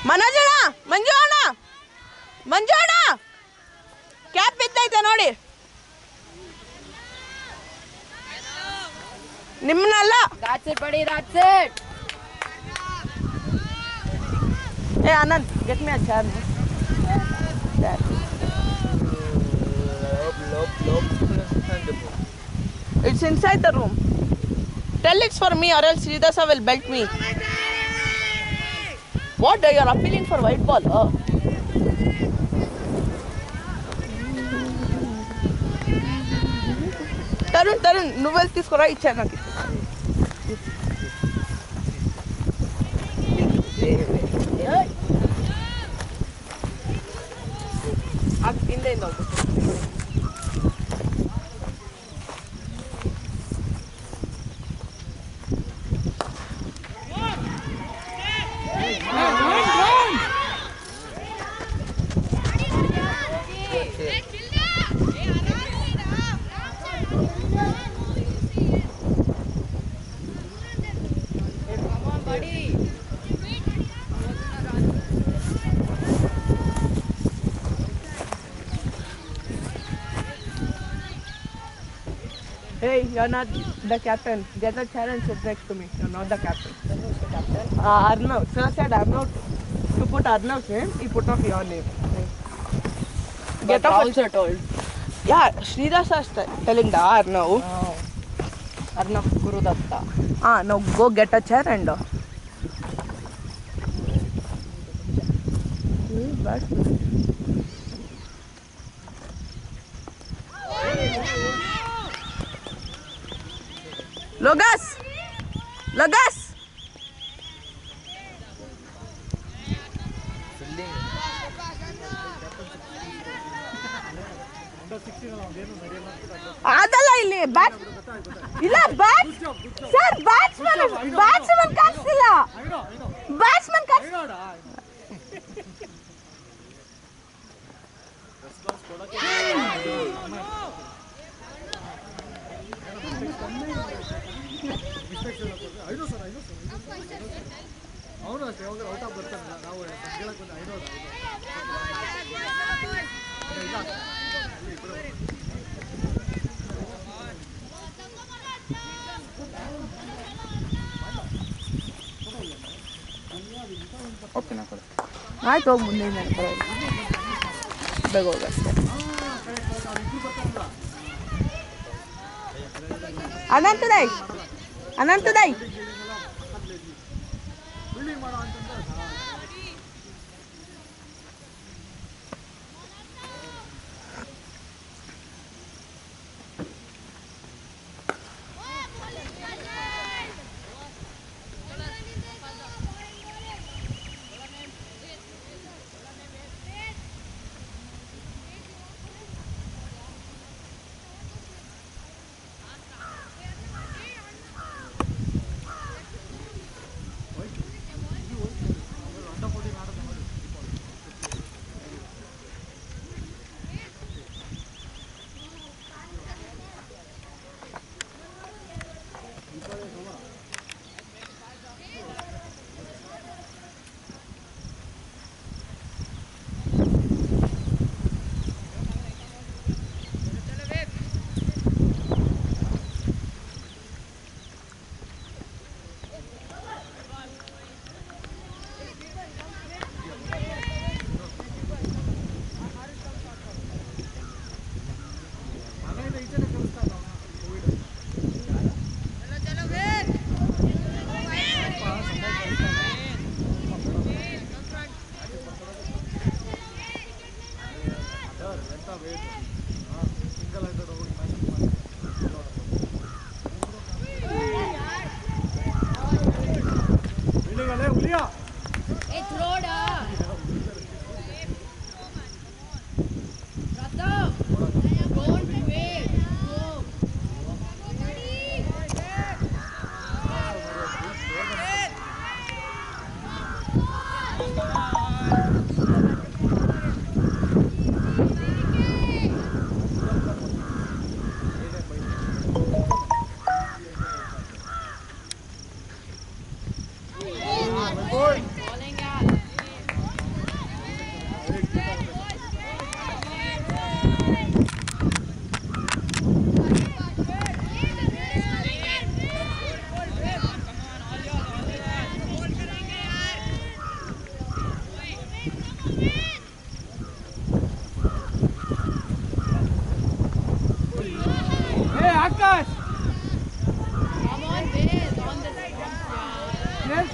ಮನೋಜ್ ಅಣ್ಣ, ಮಂಜು ಅಣ್ಣ, ಮಂಜು ಅಣ್ಣ ಕ್ಯಾಪ್ ಬಿದ್ದೈತೆ ನೋಡಿ. ನಿಮ್ಮನ್ನಲ್ಲ. ಏ Anand, get me a chair. It's inside the room. Tell it's for me or else Sridhasa will belt me. What? You are appealing for white ball? Oh. Tarun, నువ్వు తీసుకురా ఇచ్చా నాకు. అది కింద Hey, you're not the captain. Get a chair and sit next to me. You're not the captain. Who's the captain? Arnav. Sir said Arnav to put Arnav's name. He put off your name. Get off. Also told. Yeah, Sridhasa is telling the Arnav. Oh. Arnav Gurudatta. No, go get a chair and. Bad. Logas! ಅದಲ್ಲ ಇಲ್ಲಿ bat ಇಲ್ಲ bat sir batsman ಕಾಣಿಸ್ತಿಲ್ಲ batsman ಅವನು ಅಷ್ಟೇ ಯಾವಾಗ out of ಬರ್ತಾರಲ್ಲ ನಾವು ಹೇಳಕ್ ಬಂದು ಐನೋದು ಓಕೆನಾ ಕೊಡು ಆಯ್ತು ಹೋಗಿ ಮುಂದೆ ಬೇಗ ಹೋಗಷ್ಟೇ ಅನಂತದಾಯ್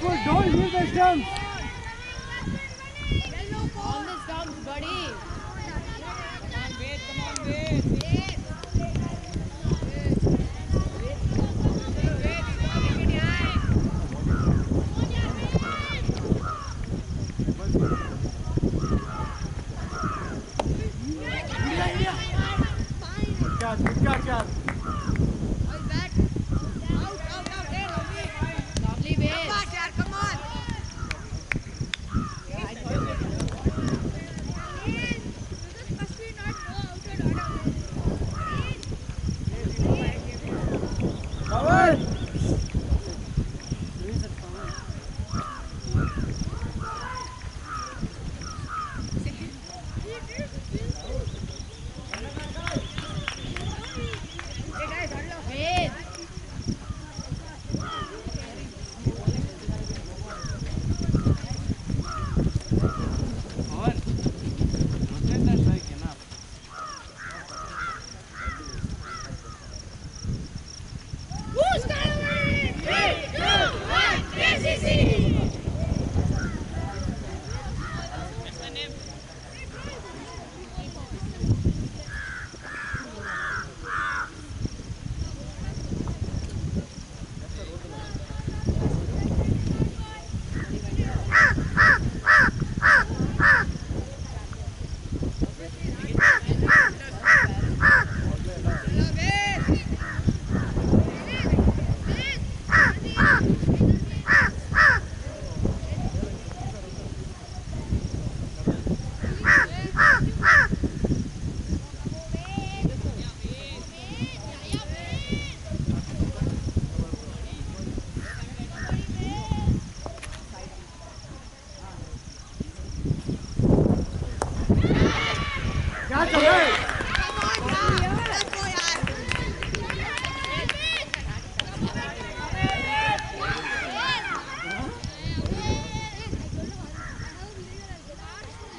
careful, don't leave the stumps. On the stumps, buddy. Good catch. Lovely base. Cover. Base. Catch away.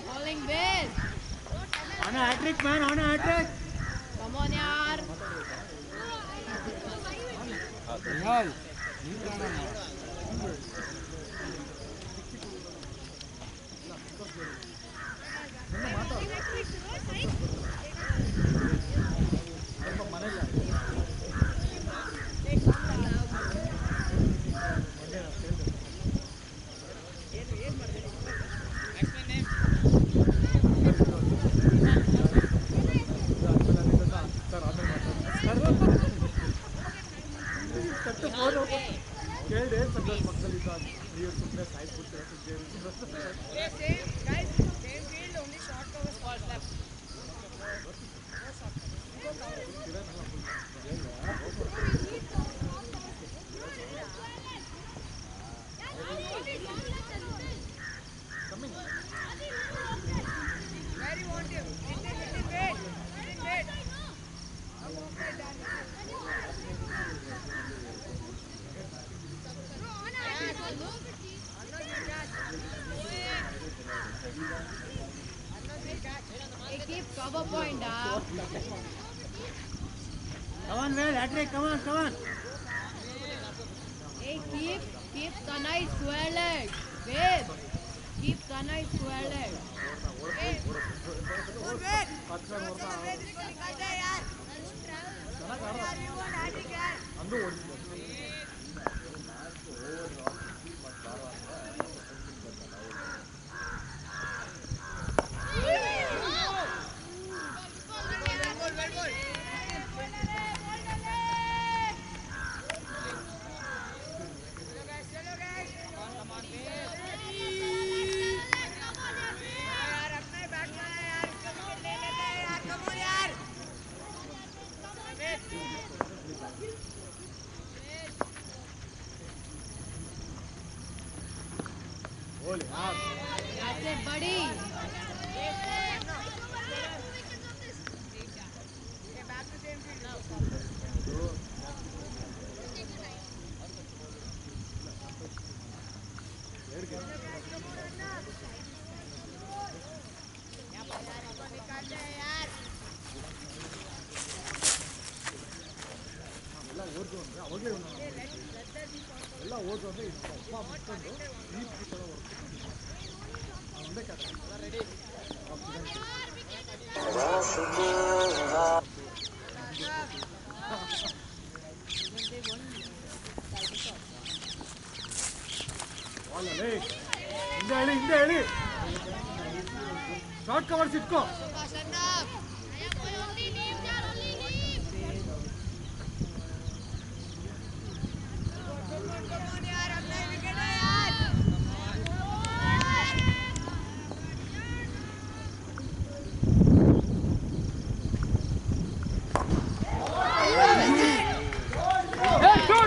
Bowling base. On a hat-trick, man, on a hat-trick. Come on, yaar. ಕೇಳಿದೆ ಸಂತೋಷ್ ಪಕ್ಕದಲ್ಲಿದ್ದ ನೀವು ಸುಮ್ಮನೆ ಸಾಯ್ದು ಬಿಡ್ತೀರ Hey, keep cover point, ah. Come on, man, hat-trick, come on. Hey, keep Tanai square leg. Wait. Keep Tanai square leg. ಅಂದು ಓಡಿಸ್ಬೋದು That's it, buddy. ಓದು ಅಂದರೆ ಅವಾಗಲೇ ಎಲ್ಲ ಓದು ಅಂದರೆ ಅಪ್ಪ ಮುಟ್ಕೊಂಡು ನೀಟ್ ಈ ಥರ ಒಂದೇ ಕ್ಯಾಟರ್ ರೆಡಿ ಹಿಂದೆ ಹೇಳಿ ಶಾರ್ಟ್ ಕವರ್ಸ್ ಇಟ್ಕೋ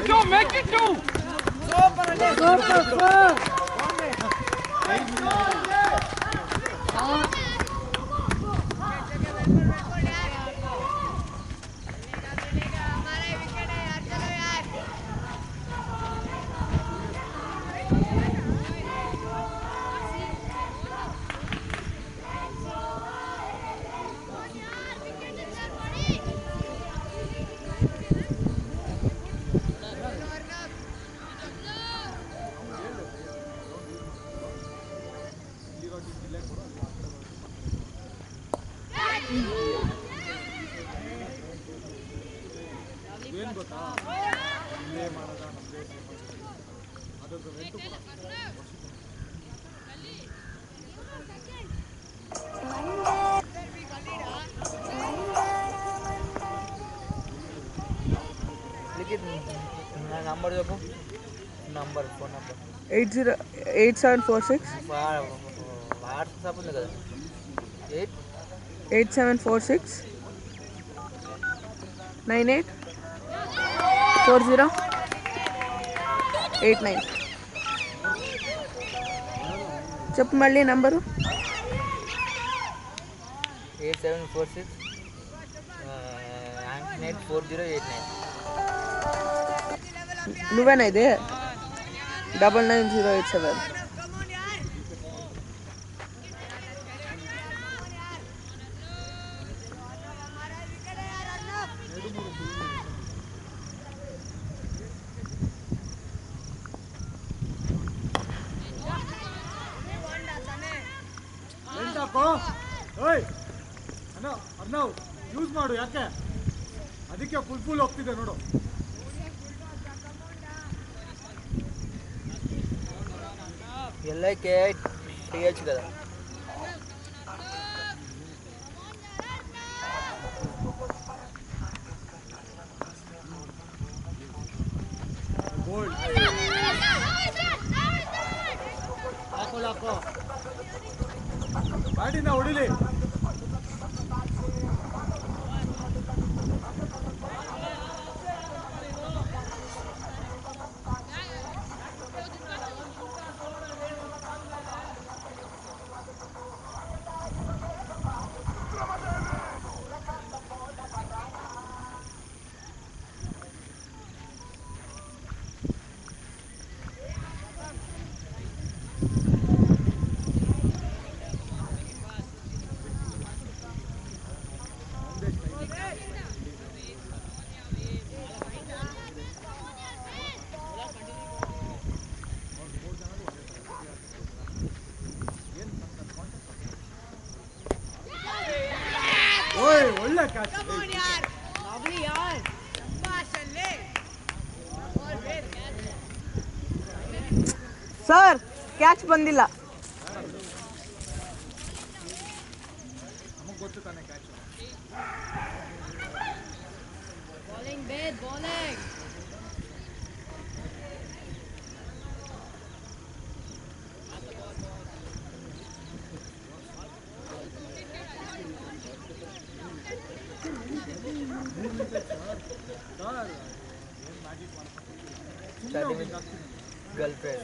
Go, make it go! ಏನು ಗೊತ್ತಾ ಇಲ್ಲೇ ಮಾಡೋದ ನಮ್ಮದೇ ಅದರದ್ದು ರೆಂಟು नंबर देखो नंबर फोन नंबर 8746 वाट्सअप ఉంది కదా 8746 98 40 89 చెప్పు మళ్ళీ నంబరు 8746 984089 నువ్వేనా ఇది 99087 ಓಯ್ ಅರ್ನವ್ ಯೂಸ್ ಮಾಡು ಯಾಕೆ ಅದಕ್ಕೆ ಫುಲ್ ಹೋಗ್ತಿದೆ ನೋಡು ಎಲ್ಲಕ್ಕೆ ಟಿಎಚ್ కదా ಗೋಲ್ಡ್ ಹಾಕೋ ಬ್ಯಾಟಿಂದ ಹೊಡಿಲಿ ಓಯ್ ಒಳ್ಳೆ ಕ್ಯಾಚ್ ಸರ್ ಕ್ಯಾಚ್ ಬಂದಿಲ್ಲ ನಮಗೆ ಗೊತ್ತು ತಾನೆ catch Bowling, bed, bowling. Girlfriend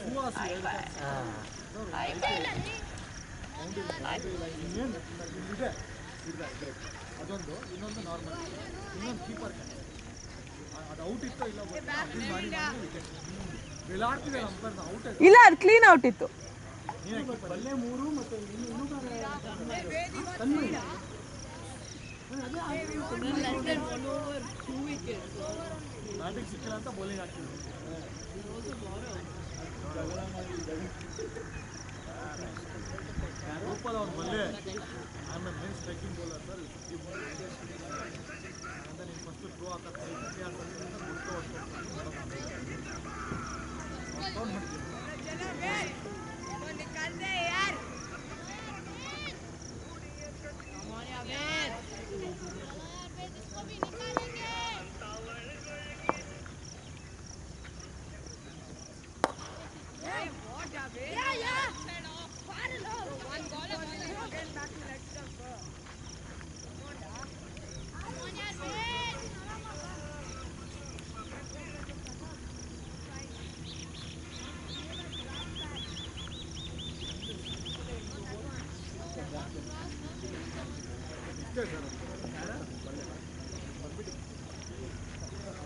ಇದೆ ಅದೊಂದು ಇನ್ನೊಂದು ನಾರ್ಮಲ್ ಇನ್ನೊಂದು ಕೀಪರ್ ಅದು ಔಟ್ ಇತ್ತೋ ಇಲ್ಲ ಬೆಳಾಡ್ತಿದೆ ಅಂಪರ್ನ ಔಟ್ ಇಲ್ಲ ಅದು ಕ್ಲೀನ್ ಔಟ್ ಇತ್ತು ಬಲ್ಲೆ 3 ಮತ್ತೆ Less than 1 over 2 wickets. Batting ಸಿಕ್ಕಿಲ್ಲ ಅಂತ ಬೌಲಿಂಗ್ ಹಾಕ್ತಿದ್ರು. ರೂಪದ ಅವ್ನು ಬಲ್ಲೆ ಆಮೇಲೆ ಮೇನ್ ಸ್ಟ್ರೈಕಿಂಗ್ ಬೌಲರ್ ಸರ್. ಅಂತ ನೀನು ಫಸ್ಟ್ ಥ್ರೋ ಹಾಕೋದು ಗುರುತು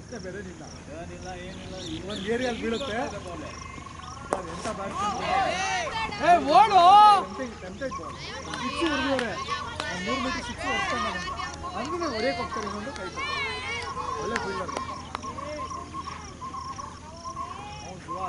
ಅಷ್ಟೇ, ಬೇರೇನಿಲ್ಲ. ಒಂದು ಏರಿಯಲ್ಲಿ ಬೀಳುತ್ತೆ ಎಂತ ಬ್ಯಾಟ್ಸ್ಮನ್ ಟೆಂಪ್ಟೆಡ್ ಬಾಲ್ ಸಿಕ್ಸ್ ಹೊಡೆದವ್ರೆ 3 ಮೀಟರ್ ಸಿಕ್ಸ್ ಹೊಡ್ತಾನೆ ಹಂಗೆ ಹೊಡೆಯಕ್ಕೆ ಹೋಗ್ತಾರೆ. ಇನ್ನೊಂದು ಕೈ ಒಳ್ಳೆ ಫೀಲ್ಡರ್ ಅವ್ನು ಜುವಾ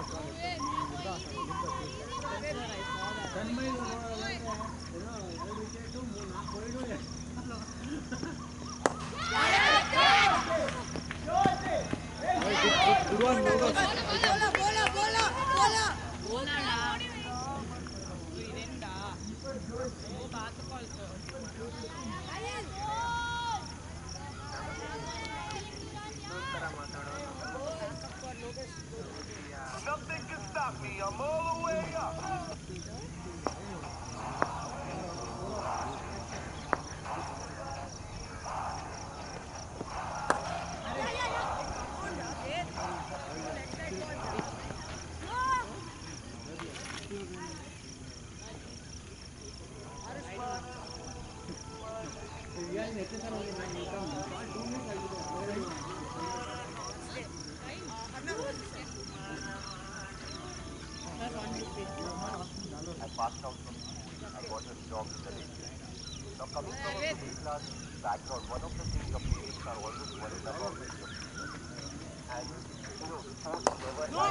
Nothing can stop me. I'm all the way up. I passed out from school. I got a job in the railway. Now coming from a middle class background, one of the things the parents are always worried about is your future. And sports never had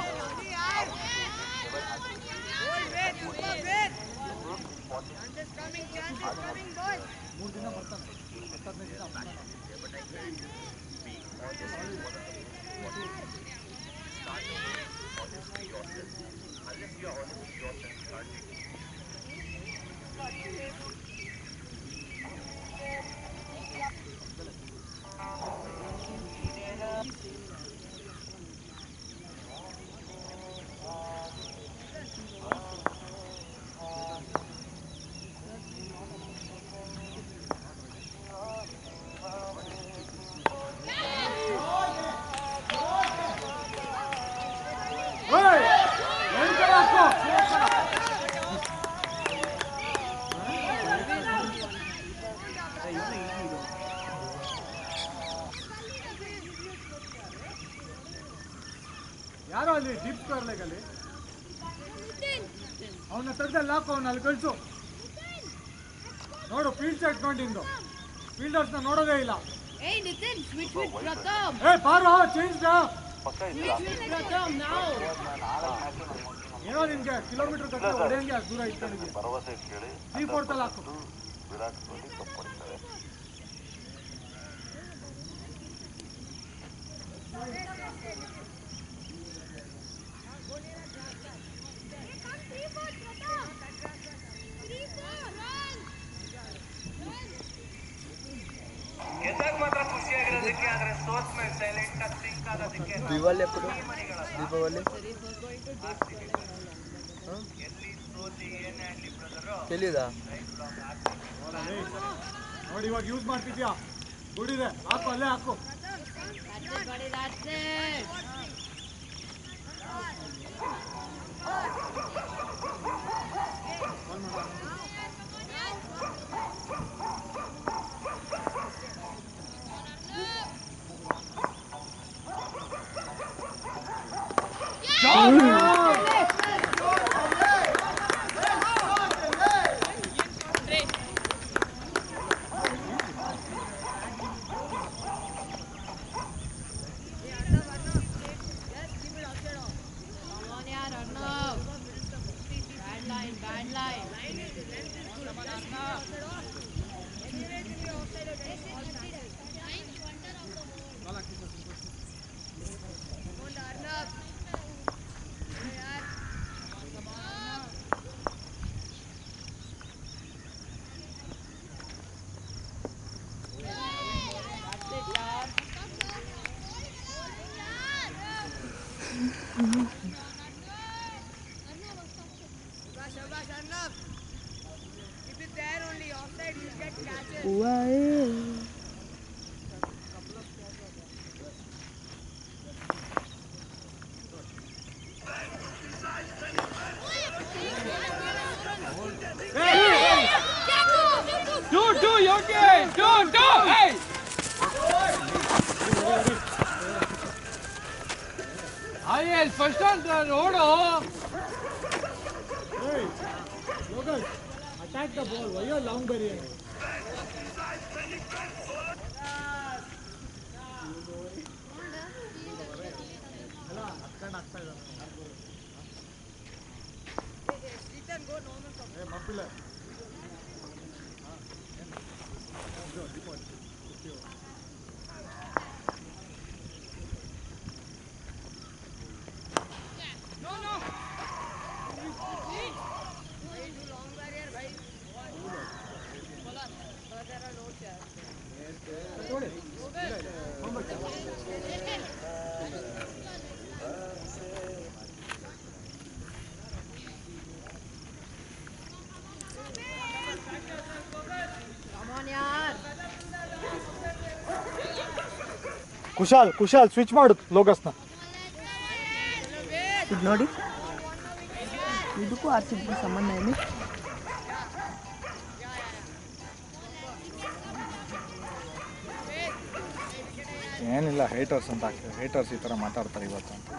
unless you are honest with yourself, start taking ಯಾರೋ ಅಲ್ಲಿ deep square ಲೆಗಲ್ಲಿ ಅವನ್ನ ತಡೆದಲ್ಲಿ ಹಾಕು, ಅವನ್ನ ಅಲ್ಲಿ ಕಳಿಸು. ನೋಡು field set ನೋಡಿಂದು ಫೀಲ್ಡರ್ಸ್ನ ನೋಡೋದೇ ಇಲ್ಲ. Hey Nitin, switch with Pratham. ಏ ಬಾರೋ change Switch with Pratham now. ಏನೋ ನಿನ್ಗೆ ಕಿಲೋಮೀಟರ್ ಕಟ್ಟೆ ಹೊಡೆಯಂಗೆ ದೂರ ಇತ್ತು ನನಗೆ. 3-4 ತಲೆ ಹಾಕು. ವಿರಾಟ್ ಕೊಹ್ಲಿ ತಪ್ಪಿಡ್ತಾರೆ. ಗೆದ್ದಾಗ ಮಾತ್ರ ಖುಷಿಯಾಗಿರೋದಕ್ಕೆ, ಆದರೆ ಸೋತ್ ಮೇಲೆ ಸೈಲೆಂಟ್ ಆಗಿ ಸಿಂಕ್ ಆಗೋದಕ್ಕೆ. ದೀಪಾವಳಿ ಎప్పుడు ದೀಪಾವಳಿ తెలియదా? ನೋಡಿ ಇವಾಗ ಯೂಸ್ ಮಾಡ್ತಿದ್ಯಾ, ದುಡಿದೆ ಹಾಕು, ಅಲ್ಲೇ ಹಾಕು. That's it. Do, Yogi! Do! Hey! Ayel, first on the road, oh! Hey, Logan, attack the ball. Why you long barrier? Kushal switch ಮಾಡು ಲೋಗಸ್ನ. ಇದು ನೋಡಿ, ಇದಕ್ಕೂ RCB ಸಂಬಂಧ ಏನು? ಏನಿಲ್ಲ, ಹೇಟರ್ಸ್ ಅಂತ ಹಾಕಿದ್ರು. ಹೇಟರ್ಸ್ ಈ ಥರ ಮಾತಾಡ್ತಾರೆ ಇವತ್ತು ಅಂತ.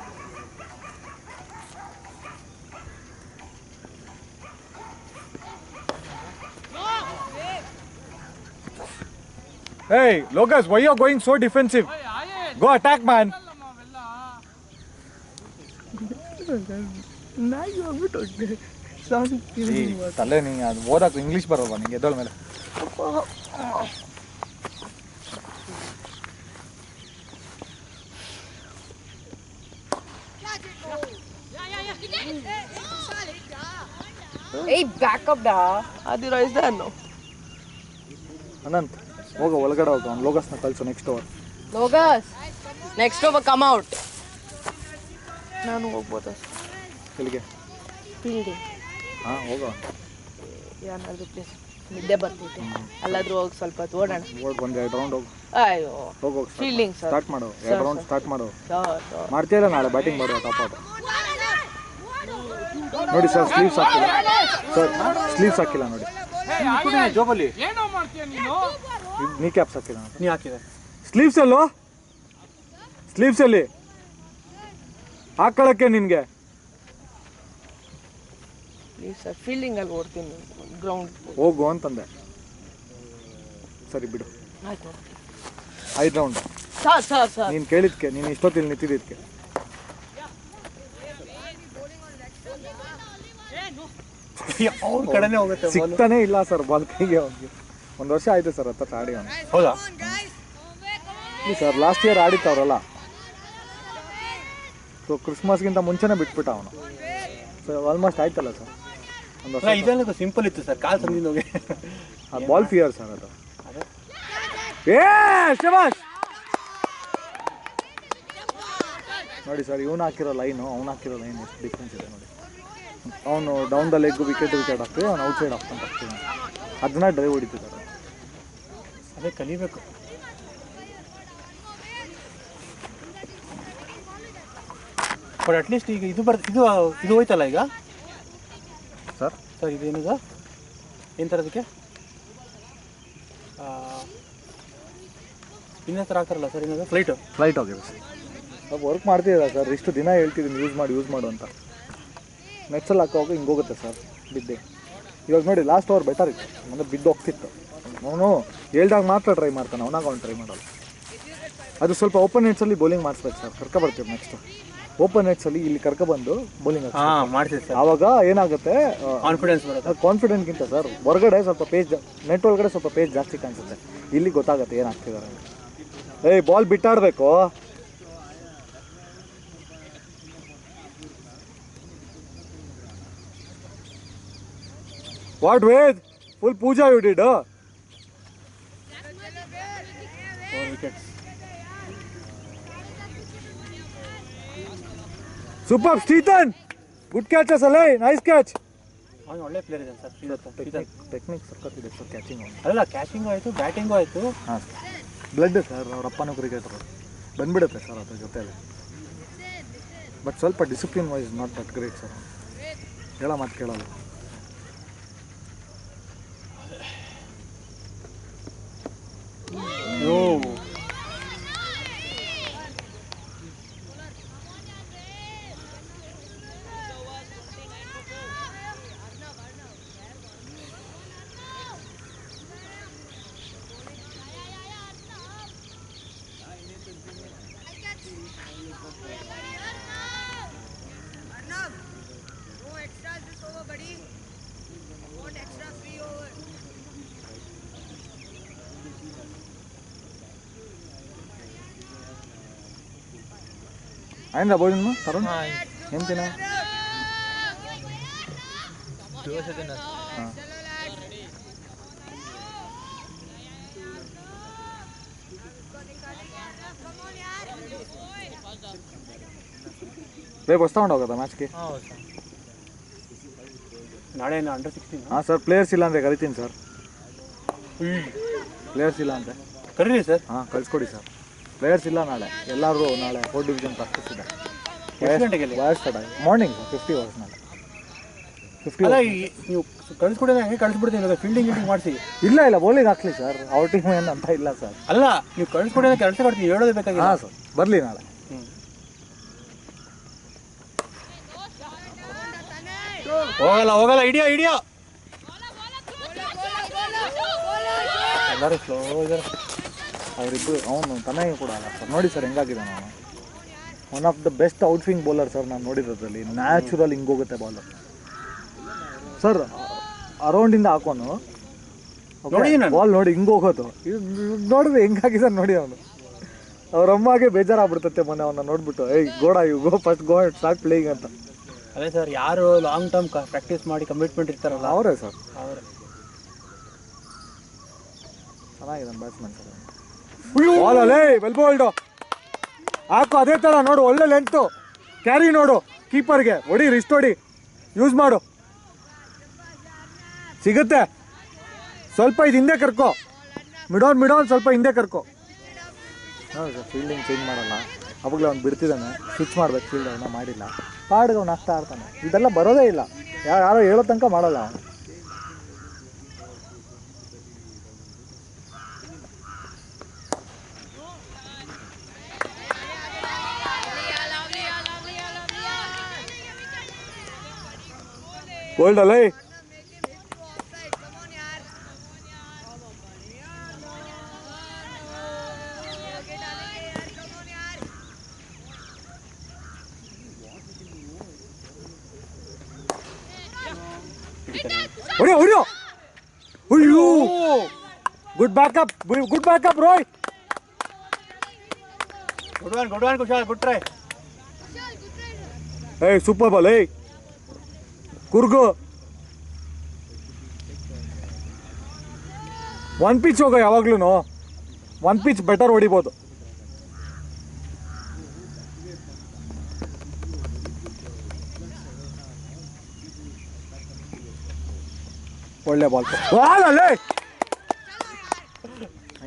Hey, Logas, why you are going so defensive? Go attack, man. ನಾಯಿ ಹೋಗ್ಬಿಟ್ಟು ಸಾಂಗ್ ತಲೆ ನೀ ಅದು ಓದಕ್ಕೆ ಇಂಗ್ಲೀಷ್ ಬರೋಲ್ವಾ ನಿಂಗೆ? ಎದ್ದೋಳ ಮೇಲೆ ಏಯ್ ಬ್ಯಾಕ್ ಅಪ್ ಡಾ. ಆದಿರೋ ಇಸ್ ದರ್ ನೋ. ಅನಂತ್ ಹೋಗ ಒಳಗಡೆ ಹೋಗ. ಅವ್ನು ಲೋಗಸ್ನ ಕಳಿಸು ನೆಕ್ಸ್ಟ್ ಓವರ್. ಲೋಗಸ್ ನೆಕ್ಸ್ಟ್ ಓವರ್ ಕಮ್ ಔಟ್. ನಾನು ಹೋಗ್ಬೋದಾ ಇಲ್ಲಿಗೆ? ಫೀಲ್ಡಿಂಗ್. ಹಾಂ ಹೋಗೋ. ಏನಾದರೂ ಪ್ಲೇಸ್ ನಿದ್ದೆ ಬರ್ತಿದ್ದೆ. ಅಲ್ಲಾದ್ರೂ ಹೋಗಿ ಸ್ವಲ್ಪ ಹೊತ್ತು ಓಡೋಣ. ಹೋಗಿ ಒಂದು 2 ರೌಂಡ್ ಹೋಗು. ಅಯ್ಯೋ ಹೋಗು. Fielding sir. ಸ್ಟಾರ್ಟ್ ಮಾಡು. 2 ರೌಂಡ್ ಸ್ಟಾರ್ಟ್ ಮಾಡು. ಸರ್ ಮಾಡ್ತೀಯಲ್ಲ ನಾಳೆ ಬ್ಯಾಟಿಂಗ್ ಮಾಡುವ ಟಾಪ್ ಆಫ್. ನೋಡಿ ಸರ್, ಸ್ಲೀವ್ಸ್ ಹಾಕಿಲ್ಲ ಸರ್. ಸ್ಲೀವ್ಸ್ ಹಾಕಿಲ್ಲ ನೋಡಿ. ಜೋಬಲ್ಲಿ ಏನೋ ಮಾಡ್ತೀಯ ನೀನು? ನೀ ಕ್ಯಾಪ್ಸ್ ಹಾಕಿಲ್ಲ. ನೀ ಹಾಕಿದೆ ಸ್ಲೀವ್ಸ್ ಎಲ್ಲೋ? ಸ್ಲೀವ್ಸ್ ಎಲ್ಲಿ ಹಾಕೊಳ್ಳೋಕ್ಕೆ ನಿನಗೆ? ಪ್ಲೀಸ್ ಸರ್, ಫೀಲ್ಡಿಂಗಲ್ಲಿ ಓಡ್ತೀನಿ. ಗ್ರೌಂಡ್ ಹೋಗು ಅಂತಂದೆ. ಸರಿ ಬಿಡು. ಆಯ್ತು 5 ರೌಂಡ್. ಸರ್ ನೀನು ಕೇಳಿದ್ಕೆ, ನೀನು ಇಷ್ಟೊತ್ತಿಲ್ಲಿ ನಿಂತಿದ್ದಕ್ಕೆ ಅವ್ರ ಕಡೆನೇ ಹೋಗುತ್ತೆ. ಸಿಗ್ತಾನೆ ಇಲ್ಲ ಸರ್ ಬಾಲ್ ಕೈಗೆ. ಅವ್ನಿಗೆ 1 ವರ್ಷ ಆಯಿತು ಸರ್ ಹತ್ತ ಆಡಿ. ಅವನು ಹೌದಾ? ಇಲ್ಲ ಸರ್, ಲಾಸ್ಟ್ ಇಯರ್ ಆಡಿತ್ತವ್ರಲ್ಲ. ಸೊ ಕ್ರಿಸ್ಮಸ್ಗಿಂತ ಮುಂಚೆನೇ ಬಿಟ್ಬಿಟ್ಟ ಅವನು. ಸೊ ಆಲ್ಮೋಸ್ಟ್ ಆಯ್ತಲ್ಲ ಸರ್ 1 ವರ್ಷ. ಇದೆಲ್ಲ ಸಿಂಪಲ್ ಇತ್ತು ಸರ್, ಕಾಲು ಸಂದಿನ ಹೋಗಿ. ಬಾಲ್ ಫಿಯರ್ ಸರ್ ಅದು. ಏ ಶಬಾಷ್. ನೋಡಿ ಸರ್, ಇವನು ಹಾಕಿರೋ ಲೈನು ಅವ್ನು ಹಾಕಿರೋ ಲೈನ್ ಎಷ್ಟು ಡಿಫ್ರೆನ್ಸ್ ಇದೆ ನೋಡಿ. ಅವನು ಡೌನ್ ದ ಲೆಗ್ ವಿಕೆಟ್ ಹಾಕ್ತೀವಿ, ಅವ್ನು ಔಟ್ ಸೈಡ್ ಹಾಕ್ಕೊಂಡು ಹಾಕ್ತೀವಿ. ಅದನ್ನ ಡ್ರೈವ್ ಹೊಡಿತಿದ್ದಾರೆ. ಅದೇ ಕಲಿಬೇಕು. ಬಟ್ ಅಟ್ಲೀಸ್ಟ್ ಈಗ ಇದು ಇದು ಹೋಯ್ತಲ್ಲ ಈಗ ಸರ್. ಸರ್ ಇದೇನಿದ ಏನು ಥರದಕ್ಕೆ ಇನ್ನೊಂದು ಥರ ಹಾಕ್ತಾರಲ್ಲ ಸರ್, ಏನದು ಫ್ಲೈಟ್ ಹೋಗಿದೆ ಸರ್. ಸ್ವಲ್ಪ ವರ್ಕ್ ಮಾಡ್ತಿದ್ದೀರಾ ಸರ್? ಇಷ್ಟು ದಿನ ಹೇಳ್ತಿದ್ದೀನಿ ಯೂಸ್ ಮಾಡು ಅಂತ. ನೆಟ್ಸಲ್ಲಿ ಹಾಕೋವಾಗ ಹಿಂಗೆ ಹೋಗುತ್ತೆ ಸರ್ ಬಿದ್ದೆ. ಇವಾಗ ನೋಡಿ ಲಾಸ್ಟ್ ಓವರ್ ಬೆಟರ್ ಇತ್ತು, ಅಂದರೆ ಬಿದ್ದು ಹೋಗ್ತಿತ್ತು. ಅವನು ಹೇಳ್ದಾಗ ಮಾತ್ರ ಟ್ರೈ ಮಾಡ್ತಾನೆ, ಅವನಾಗ ಅವ್ನು ಟ್ರೈ ಮಾಡಲ್ಲ. ಅದು ಸ್ವಲ್ಪ ಓಪನ್ ನೆಟ್ಸಲ್ಲಿ ಬೌಲಿಂಗ್ ಮಾಡಿಸ್ಬೇಕು ಸರ್. ಕರ್ಕೊಬರ್ತೀವಿ ನೆಕ್ಸ್ಟ್ ಓಪನ್ ನೆಟ್ಸಲ್ಲಿ ಇಲ್ಲಿ ಕರ್ಕೊಬಂದು ಬೌಲಿಂಗ್ ಮಾಡ್ತೀವಿ ಸರ್. ಆವಾಗ ಏನಾಗುತ್ತೆ, ಕಾನ್ಫಿಡೆನ್ಸ್ ಬರುತ್ತೆ. ಕಾನ್ಫಿಡೆನ್ಸ್ಗಿಂತ ಸರ್ ಹೊರಗಡೆ ಸ್ವಲ್ಪ ಪೇಜ್, ನೆಟ್ ಒಳಗಡೆ ಸ್ವಲ್ಪ ಪೇಜ್ ಜಾಸ್ತಿ ಕಾಣಿಸುತ್ತೆ. ಇಲ್ಲಿ ಗೊತ್ತಾಗುತ್ತೆ ಏನಾಗ್ತಿದ್ದಾರೆ. ಏಯ್ ಬಾಲ್ ಬಿಟ್ಟಾಡಬೇಕು. ವಾಟ್ ವೇದ್, ಫುಲ್ ಪೂಜಾ ಯು ಡಿಡ್. 4 ವಿಕೆಟ್ಸ್. ಸೂಪರ್ ಸ್ಟೀತನ್, ಗುಡ್ ಕ್ಯಾಚಸ್ ಅಲ್ಲೇ, ನೈಸ್ ಕ್ಯಾಚ್. ಅವನು ಒಳ್ಳೆ ಪ್ಲೇಯರ್ ಇದ್ದಾನೆ ಸರ್ ಶ್ರೀಧರ್. ಟೆಕ್ನಿಕ್ ಸಕ್ಕತ್ತಿದೆ ಸರ್ ಕ್ಯಾಚಿಂಗ್. ಅಲ್ಲ ಕ್ಯಾಚಿಂಗು ಆಯಿತು, ಬ್ಯಾಟಿಂಗು ಆಯಿತು. ಹಾಂ ಸರ್, ಬ್ಲಡ್ ಸರ್, ಅವ್ರ ಅಪ್ಪನೂ ಕ್ರಿಕೆಟರು, ಬಂದ್ಬಿಡುತ್ತೆ ಸರ್ ಅದ್ರ ಜೊತೆಯಲ್ಲಿ. ಬಟ್ ಸ್ವಲ್ಪ discipline wise not that great sir. ಹೇಳೋ ಮಾತು ಕೇಳಲ್ಲ. ಅಯ್ಯೋ అయిందా భోజనము తరుణ్? ఏం తినా? దోశ తిన్నా. రేపు వస్తూ ఉండవు కదా మ్యాచ్కి? ನಾಳೆ ಅಂಡರ್-16. ಹಾಂ ಸರ್, ಪ್ಲೇಯರ್ಸ್ ಇಲ್ಲ ಅಂದರೆ ಕರಿತೀನಿ ಸರ್. ಪ್ಲೇಯರ್ಸ್ ಇಲ್ಲ ಅಂದರೆ ಕರೀರಿ ಸರ್. ಹಾಂ ಕಳಿಸ್ಕೊಡಿ ಸರ್. ಪ್ಲೇಯರ್ಸ್ ಇಲ್ಲ ನಾಳೆ, ಎಲ್ಲರೂ ನಾಳೆ 4th ಡಿವಿಷನ್ ಪ್ರಾಕ್ಟೀಸ್ ಇದೆ. ಎಷ್ಟು ಗಂಟೆಗೆ? ಬಾಯ್ಸ್ ಸ್ಟಾರ್ಟ್ ಮಾರ್ನಿಂಗ್ 50 hours ನಾಳೆ. 50 ಅಲ್ಲ ನೀವು ಕಳಿಸ್ಕೊಡಿ, ಹಂಗೆ ಕಳಿಸ್ಬಿಡ್ತೀನಿ. ಫೀಲ್ಡಿಂಗ್ ಮಾಡಿಸಿ. ಇಲ್ಲ ಬೌಲಿಂಗ್ ಹಾಕ್ಲಿ ಸರ್, ಅವ್ರ ಟೀಮ್ ಏನಂತ ಇಲ್ಲ ಸರ್. ಅಲ್ಲ ನೀವು ಕಳಿಸ್ಕೊಡಿ, ಕೆಲಸ ಮಾಡ್ತೀನಿ, ಹೇಳೋದೇ ಬೇಕಾಗಿಲ್ಲ. ಹಾಂ ಸರ್, ಬರಲಿ ನಾಳೆ. ಹೋಗಲ್ಲ ಹಿಡಿಯೋ ಎಲ್ಲರೂ ಸ್ಲೋ ಇದ್ದಾರೆ. ಅವರಿಬ್ಬರು, ಅವನು ತನಗೆ ಕೂಡ ಅಲ್ಲ ಸರ್. ನೋಡಿ ಸರ್ ಹೆಂಗಾಗಿದೆ ನಾನು. One of the best outswing bowler sir ನಾನು ನೋಡಿರೋದ್ರಲ್ಲಿ. ನ್ಯಾಚುರಲ್ ಹಿಂಗೋಗುತ್ತೆ ಬಾಲರ್ ಸರ್. ಅರೌಂಡಿಂದ ಹಾಕೋನು ಬಾಲ್ ನೋಡಿ ಹಿಂಗೋಗೋದು. ನೋಡಿದ್ರೆ ಹೆಂಗಾಗಿದೆ ನೋಡಿ ಅವನು. ಅವ್ರ ಅಮ್ಮಗೆ ಬೇಜಾರಾಗ್ಬಿಡ್ತತ್ತೆ ಮೊನ್ನೆ ಅವನ್ನ ನೋಡ್ಬಿಟ್ಟು, ಏಯ್ ಗೋಡ you go first go start playing ಅಂತ. ಅದೇ ಸರ್, ಯಾರು ಲಾಂಗ್ ಟರ್ಮ್ ಪ್ರಾಕ್ಟೀಸ್ ಮಾಡಿ ಕಮಿಟ್ಮೆಂಟ್ ಇರ್ತಾರಲ್ಲ ಅವರೇ ಸರ್. ಅವರೇ ಚೆನ್ನಾಗಿದೆ ಬ್ಯಾಟ್ಸ್ಮನ್ ಸರ್. ಬಾಲಲ್ಲೇ ವೆಲ್ ಬೋಲ್ಡು ಹಾಕು, ಅದೇ ಥರ ನೋಡು, ಒಳ್ಳೆ ಲೆಂತು ಕ್ಯಾರಿ ನೋಡು. ಕೀಪರ್ಗೆ ಹೊಡಿ, ರಿಸ್ಟ್ ಹೊಡಿ, ಯೂಸ್ ಮಾಡು, ಸಿಗುತ್ತೆ. ಸ್ವಲ್ಪ ಇದು ಹಿಂದೆ ಕರ್ಕೋ, ಮಿಡೋನ್ ಸ್ವಲ್ಪ ಹಿಂದೆ ಕರ್ಕೋ. ಹೌದು ಸರ್, ಫೀಲ್ಡಿಂಗ್ ಚೇಂಜ್ ಮಾಡಲ್ಲ. ಅವಾಗಲೇ ಅವ್ನು ಬಿಡ್ತಿದ್ದಾನೆ, ಸ್ವಿಚ್ ಮಾಡ್ಬೇಕು ಫೀಲ್ಡ್, ಅವನ್ನ ಮಾಡಿಲ್ಲ. ಪಾಡ್ಗೆ ಅವ್ನು ಆಗ್ತಾ ಆಡ್ತಾನೆ. ಇದೆಲ್ಲ ಬರೋದೇ ಇಲ್ಲ, ಯಾರೋ ಹೇಳೋ ತನಕ ಮಾಡಲ್ಲ ಅವನು. ಗೋಲ್ಡ್ ಅಲ್ಲೇ. ಹೊಡಿಯೋ ಅಯ್ಯೋ, ಗುಡ್ ಬ್ಯಾಕಪ್ ರೋಯ್. Good one Kushal, good try. ಏಯ್ ಸೂಪರ್ ಬಾಲ್. ಏಯ್ ಕುರ್ಗು, 1 pitch ಹೋಗೋ. ಯಾವಾಗ್ಲೂ 1 pitch ಬೆಟರ್ ಹೊಡಿಬೋದು. ಒಳ್ಳೆ ಬಾಲ್ ಅಲ್ಲೇ.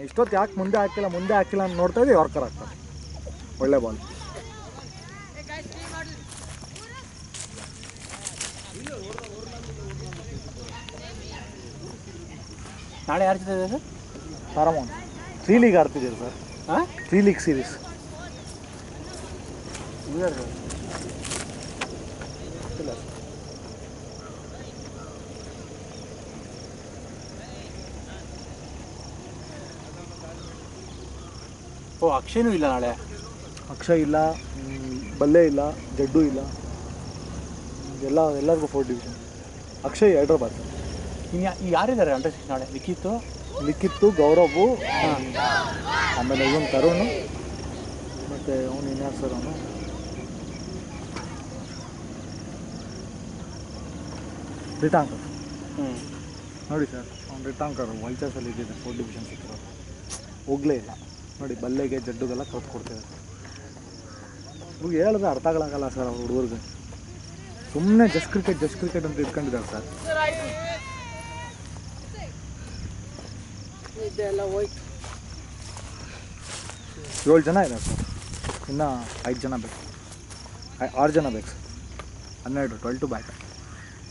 ಇಷ್ಟೊತ್ತು ಯಾಕೆ ಮುಂದೆ ಹಾಕಿಲ್ಲ ಅಂತ ನೋಡ್ತಾ ಇದ್ದೀವಿ. ಯಾರ್ಕರ್ ಆಗ್ತಾರೆ. ಒಳ್ಳೆ ಬಾಲ್. ನಾಳೆ ಯಾರು ಜೊತೆ ಇದೆ ಸರ್? ಪಾರಮೌಂಟ್ 3 ಲೀಗ್ ಆಡ್ತಿದ್ದೀರಿ ಸರ್. ಹಾಂ, 3 ಲೀಗ್ ಸೀರೀಸ್. ಓ, ಅಕ್ಷಯನೂ ಇಲ್ಲ ನಾಳೆ. ಅಕ್ಷಯ್ ಇಲ್ಲ, ಬಲ್ಲೆ ಇಲ್ಲ, ಜಡ್ಡು ಇಲ್ಲ, ಎಲ್ಲರಿಗೂ 4th ಡಿವಿಷನ್. ಅಕ್ಷಯ್ ಹೈದ್ರಾಬಾದ್. ಇನ್ನು ಯಾರಿದ್ದಾರೆ ಅಂಡರ್-16 ನಾಳೆ? ಲಿಖಿತ್ತು, ಗೌರವ್, ಆಮೇಲೆ ಇವನು ತರುಣ್, ಮತ್ತು ಅವನು ಇನ್ಯಾರು ಸರ್, ಅವನು ರಿಟಾಂಕರ್. ನೋಡಿ ಸರ್, ಅವ್ನು ರಿಟಾಂಕರ್ ವೈಚರ್ಸಲ್ಲಿ ಇದ್ದಿದೆ, 4th ಡಿವಿಷನ್ ಸಿಕ್ಕಿರೋದು. ಹೋಗಲೇ ಇಲ್ಲ ನೋಡಿ. ಬಲ್ಲೆಗೆ ಜಡ್ಡುಗೆಲ್ಲ ಕಲ್ತು ಕೊಡ್ತಿದ್ದಾರೆ. ಇವ್ರಿಗೆ ಹೇಳಿದ್ರೆ ಅರ್ಥ ಆಗಲ್ಲ ಸರ್ ಅವ್ರ ಹುಡುಗರಿಗೆ. ಸುಮ್ಮನೆ ಜಸ್ಟ್ ಕ್ರಿಕೆಟ್ ಅಂತ ಇಟ್ಕೊಂಡಿದ್ದಾರೆ ಸರ್. ಇದೆಲ್ಲ ಹೋಯ್ತು. 7 ಜನ ಇದ್ದಾರೆ ಸರ್, ಇನ್ನು 5 ಜನ ಬೇಕು, 6 ಜನ ಬೇಕು ಸರ್. 12 12 ಬ್ಯಾಟ್.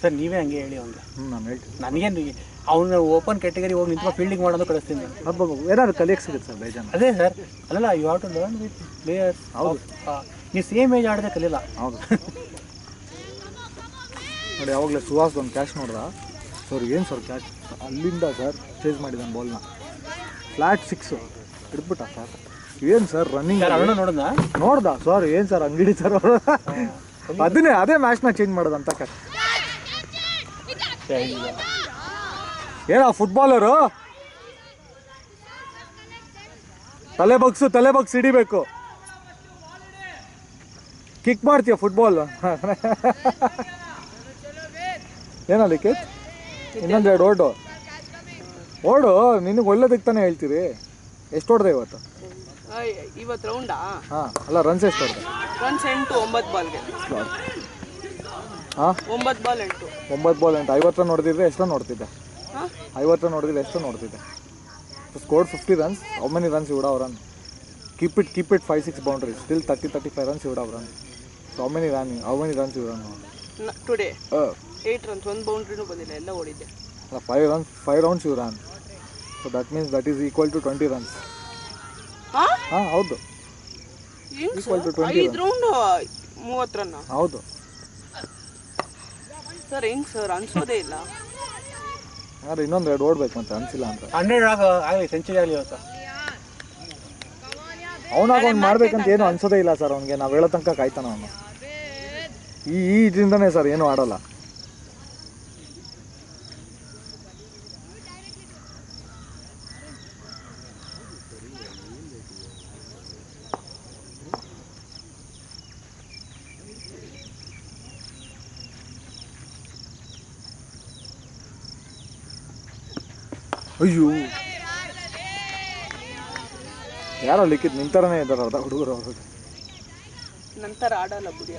ಸರ್ ನೀವೇ ಹಂಗೆ ಹೇಳಿ ಅವ್ನಿಗೆ. ನಾನು ಹೇಳ್ತೀನಿ. ನನಗೇನು ಅವ್ನು ಓಪನ್ ಕ್ಯಾಟಗರಿ ಹೋಗಿ ನಿಂತ್ಕೊಂಡು ಫೀಲ್ಡಿಂಗ್ ಮಾಡೋದು ಕಳಿಸ್ತೀನಿ. ಏನಾದ್ರು ಕಲಿಯಕ್ಕೆ ಸಿಗುತ್ತೆ ಸರ್ ಬೇಜಾನ. ಅದೇ ಸರ್, ಅಲ್ಲ you have to learn with players. ಹೌದು, ನೀವು ಸೇಮ್ ಏಜ್ ಆಡದೆ ಕಲಿಯಲ್ಲ. ಹೌದು ನೋಡಿ, ಯಾವಾಗಲೇ ಸುಹಾಸ್ ಒಂದು ಕ್ಯಾಚ್ ನೋಡ್ದ ಸರ್, ಏನು ಸರ್ ಕ್ಯಾಚ್ ಅಲ್ಲಿಂದ ಸರ್ ಚೇಸ್ ಮಾಡಿದ್ದಾನೆ ಬಾಲ್ನ, ಫ್ಲಾಟ್ 6 ಹಿಡ್ಬಿಟ್ಟ ಸರ್. ಏನು ಸರ್ ರನ್ನಿಂಗ್ ಅರುಣ ನೋಡ್ದ ಸರ್, ಏನು ಸರ್ ಅಂಗಡಿ ಸರ್ ಅವರು ಅದೇ ಮ್ಯಾಚ್ನ ಚೇಂಜ್ ಮಾಡೋದಂತ ಕ್ಯಾಚ್. ಏನೋ ಫುಟ್ಬಾಲರು ತಲೆ ಬಗ್ಸ್ ಹಿಡಿಬೇಕು. ಕಿಕ್ ಮಾಡ್ತೀಯ ಫುಟ್ಬಾಲ್ ಏನಲ್ಲಿ ಕಿಕ್? ಇನ್ನೊಂದು 2 ಓಡು ನಿನಗೆ ಒಳ್ಳೇದಕ್ಕೆ ತಾನೇ ಹೇಳ್ತೀರಿ. ಎಷ್ಟು ಹೊಡೆದೆ ಇವತ್ತು? ಇವತ್ತು ರೌಂಡಾ? ಹಾಂ, ಅಲ್ಲ ರನ್ಸ್ ಎಷ್ಟು ಹೊಡೆದೆ? ರನ್ಸ್ 8, 9 ಬಾಲ್ಗೆ. ಹಾಂ, 9 ಬಾಲ್ 8. 9 ಬಾಲ್ 8. 50 ರನ್ ಹೊಡೆದಿದ್ರೆ ಎಷ್ಟು ನೋಡ್ತಿದ್ದೆ? 50 ರನ್ ಹೊಡೆದಿದ್ರೆ ಎಷ್ಟು ನೋಡ್ತಿದ್ದೆ? Scored 50 runs. How many runs you would have run? Keep it 5-6 boundaries. Still 30-35 runs you would have run. So how many runs you run? Today 8 runs, 1 boundary ಬಂದಿಲ್ಲ, ಎಲ್ಲ ಓಡಿದೆ. 5 rounds you ran. So that means that is equal to 20 runs. ಹೌದು, equal to 20 5 round 30 run. ಹೌದು sir, ಹೆಂಗ್ sir ಅನ್ಸೋದೇ ಇಲ್ಲ. ಯಾರು ಇನ್ನೊಂದು 2 ಓಡ್ಬೇಕು ಮತ್ತೆ ಅನ್ಸಿಲ್ಲ ಅಂತ. 100 ಆಗಲಿ, ಸೆಂಚುರಿ ಆಗಲಿ ಇವತ್ತು. ಅವನಾಗ ಅವ್ನು ಮಾಡ್ಬೇಕಂತ ಏನು ಅನ್ಸೋದೇ ಇಲ್ಲ ಸರ್ ಅವ್ನಿಗೆ. ನಾವು ಹೇಳೋ ತನಕ ಕಾಯ್ತಾನ ಅವನು. ಈ ಇದರಿಂದನೇ ಸರ್ ಏನೂ ಆಡೋಲ್ಲ. ಅಯ್ಯೋ, ಯಾರೋ ಲಿಕ್ಕಿದ್ ನಿಂತರನೇ ಇದ್ದಾರೆ ಅರ್ಧ ಹುಡುಗರು. ಅವ್ರಿಗೆ ನಂತರ ಆಡಲ್ಲ ಬಿಡಿ.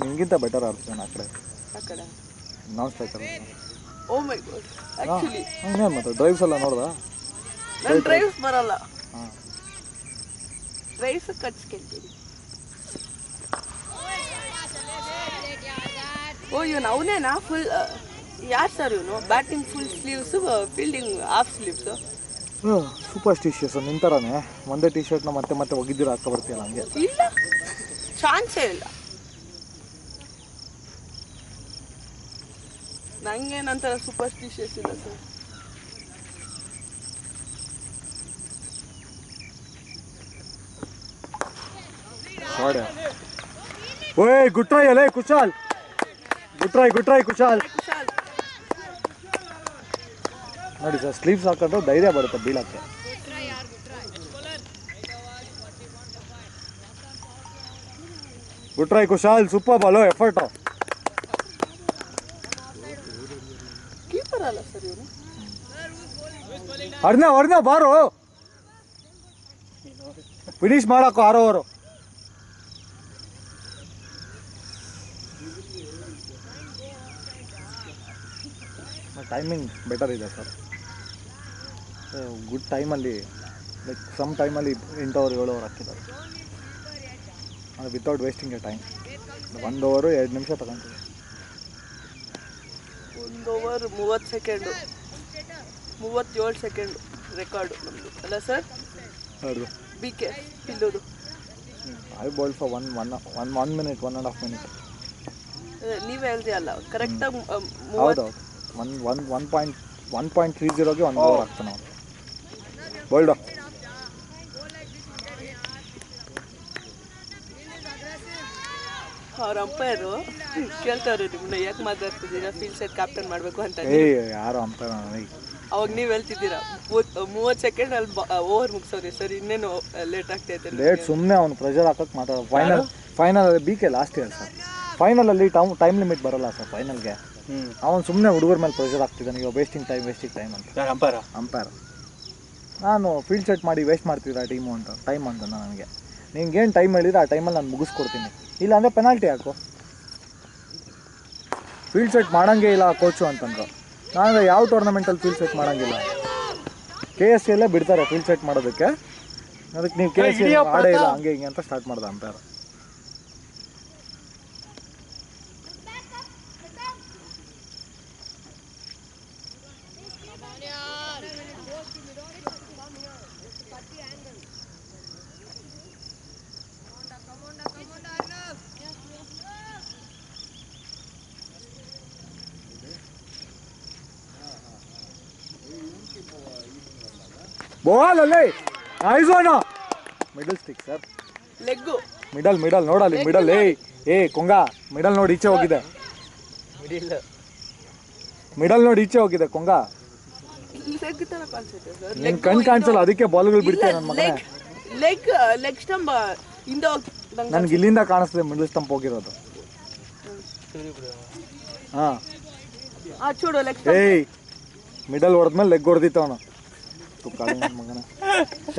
ನಿಮಗಿಂತ ಬೆಟರ್ ಆಡ್ತಾನೆ ಆ ಕಡೆ ನಾನ್ ಸ್ಟ್ರೈಕರ್. ಓ ಮೈ ಗಾಡ್, ಆಕ್ಚುಲಿ ಇನ್ನೇನು ಮತ್ತೆ ಡ್ರೈವ್ಸ್ ಎಲ್ಲ ನೋಡ್ದ? ನನ್ನ ಡ್ರೈವ್ಸ್ ಬರಲ್ಲ. ಹಾಂ, ಡ್ರೈವ್ಸ್ ಕಚ್ಕೊಳ್ತೀವಿ. ಓ ಇವನು ಅವನೇನಾ ಫುಲ್? ಯಾರು ಸರ್ ಇವನು? Batting full sleeves, fielding half sleeves. Superstitious ನಿಂತರನೇ. ಒಂದೇ ಟಿ ಶರ್ಟ್ನ ಮತ್ತೆ ಒಗಿದ್ದೀರ ಹಾಕ ಬರ್ತೀಯಲ್ಲ ಹಂಗೆ. ಇಲ್ಲ, ಚಾನ್ಸೇ ಇಲ್ಲ. ನಂಗೆ ನಂತರ ಸೂಪರ್ಸ್ಟಿಷಿಯಸ್ ಇಲ್ಲ ಸರ್. ಓಯ್ ಗುಡ್ ಟ್ರೈ ಅಲ್ಲೇ ಕುಶಾಲ್, ಗುಡ್ ಟ್ರೈ ಕುಶಾಲ್. ನೋಡಿ ಸರ್, ಸ್ಲೀವ್ಸ್ ಹಾಕೊಂಡ್ರೆ ಧೈರ್ಯ ಬರುತ್ತೆ ಬೀಳಕ್ಕೆ. Good try Kushal, super ball, effort. Keeper ಅಲ್ಲ ಸರ್ ಇವನು. ಅರ್ಣ ಬಾರು ಫಿನಿಶ್ ಮಾಡಾಕು 6 ಓವರ್. ಟೈಮಿಂಗ್ ಬೆಟರ್ ಇದೆ ಸರ್. ಗುಡ್ ಟೈಮಲ್ಲಿ, ಲೈಕ್ ಸಮ್ ಟೈಮಲ್ಲಿ 8 ಓವರ್ 7 ಓವರ್ ಹಾಕಿದ್ದಾರೆ. ಅದು without wasting a time. 1 over 2 ನಿಮಿಷ ತಗೊಂತೀವಿ. 1 ಓವರ್ 30 ಸೆಕೆಂಡು, 37 ಸೆಕೆಂಡು ರೆಕಾರ್ಡು ನಮ್ಮದು ಅಲ್ಲ ಸರ್? ಹೌದು. BK ಪಿಲ್ಲೋದು. I ball for 1 minute, 1.5 minutes. ನೀವೇ ಹೇಳ್ದೆ ಅಲ್ಲ ಕರೆಕ್ಟಾಗಿ. ಹೌದೌದು, 1.30ಗೆ 1 ಓವರ್ ಆಗ್ತಾನೆ ಅವನು. ಬೋಲ್ಡ್. ಅವ್ರ ಅಂಪೈರು ಕೇಳ್ತಾರೆ ನಿಮ್ಮನ್ನ, ಯಾಕೆ ಮಾತಾಡ್ತಿದ್ದೀರಾ ಫೀಲ್ಡ್ ಸೆಟ್ ಕ್ಯಾಪ್ಟನ್ ಮಾಡಬೇಕು ಅಂತ. ಯಾರು ಅಂಪೈರ್? ಅವಾಗ ನೀವು ಹೇಳ್ತಿದ್ದೀರಾ 30 ಸೆಕೆಂಡ್ ಅಲ್ಲಿ ಓವರ್ ಮುಗಿಸೋರಿ ಸರ್, ಇನ್ನೇನು ಲೇಟ್ ಆಗ್ತೈತೆ. ಲೇಟ್ ಸುಮ್ಮನೆ ಅವ್ನು ಪ್ರೆಷರ್ ಹಾಕಕ್ಕೆ ಮಾತಾಡೋ. Final BK last year sir. ಫೈನಲಲ್ಲಿ ಟೈಮ್ ಲಿಮಿಟ್ ಬರಲ್ಲ ಸರ್ ಫೈನಲ್ಗೆ. ಅವನು ಸುಮ್ಮನೆ ಹುಡುಗರ ಮೇಲೆ ಪ್ರೆಷರ್ ಆಗ್ತಿದ್ದಾನೆ. ಈಗ ವೇಸ್ಟಿಂಗ್ ಟೈಮ್ ಅಂತ ಅಂಪೈರ್. ನಾನು ಫೀಲ್ಡ್ ಸೆಟ್ ಮಾಡಿ ವೇಸ್ಟ್ ಮಾಡ್ತಿದ್ದ ಟೈಮ್ ಅಂತ ನನಗೆ. ನಿಂಗೇನು ಟೈಮ್ ಹೇಳಿದ್ರೆ ಆ ಟೈಮಲ್ಲಿ ನಾನು ಮುಗಿಸ್ಕೊಡ್ತೀನಿ, ಇಲ್ಲಾಂದರೆ ಪೆನಾಲ್ಟಿ ಹಾಕು. ಫೀಲ್ಡ್ ಸೆಟ್ ಮಾಡೋಂಗೇ ಇಲ್ಲ ಕೋಚು ಅಂತಂದ್ರು. ನಾನು ಯಾವ ಟೂರ್ನಮೆಂಟಲ್ಲಿ ಫೀಲ್ಡ್ ಸೆಟ್ ಮಾಡೋಂಗಿಲ್ಲ, KSC ಅಲ್ಲೇ ಬಿಡ್ತಾರೆ ಫೀಲ್ಡ್ ಸೆಟ್ ಮಾಡೋದಕ್ಕೆ. ಅದಕ್ಕೆ ನೀವು KSC ಆಡೇ ಇಲ್ಲ ಹಂಗೆ ಹಿಂಗೆ ಅಂತ ಸ್ಟಾರ್ಟ್ ಮಾಡ್ದೆ ಅಂತಾರೆ. ಬಾಲ್ ಅಲ್ಲೇ ಐಸೋನ middle stick sir, leg middle ನೋಡಲ್ಲಿ ಮಿಡಲ್. ಏ ಕೊಂಗ ಮಿಡಲ್ ನೋಡಿ ಈಚೆ ಹೋಗಿದೆ, ಮಿಡಲ್ ನೋಡಿ ಈಚೆ ಹೋಗಿದೆ ಕೊಂಗ. ಲೆಗ್ ತರ ಕಾಣಿಸುತ್ತೆ ಸರ್. ನಿನ್ ಕಣ್ ಕಾಣಿಸಲ್ಲ, ಅದಕ್ಕೆ ಬಾಲ್ಗಳು ಬಿಡ್ತೀಯ ನನ್ನ ಮಗನೇ. ಲೆಗ್ ಸ್ಟಂಪ್ ಇಂದ ನನ್ಗೆ ಇಲ್ಲಿಂದ ಕಾಣಿಸ್ತದೆ ಮಿಡಲ್ ಸ್ಟಂಪ್ ಹೋಗಿರೋದು. ಹಾ చూడు ಲೆಗ್ ಏಯ್ ಮಿಡಲ್ ಹೊಡೆದ್ಮೇಲೆ ಲೆಗ್ ಹೊಡೆದಿತ್ತು ಅವನು ಮಗನ.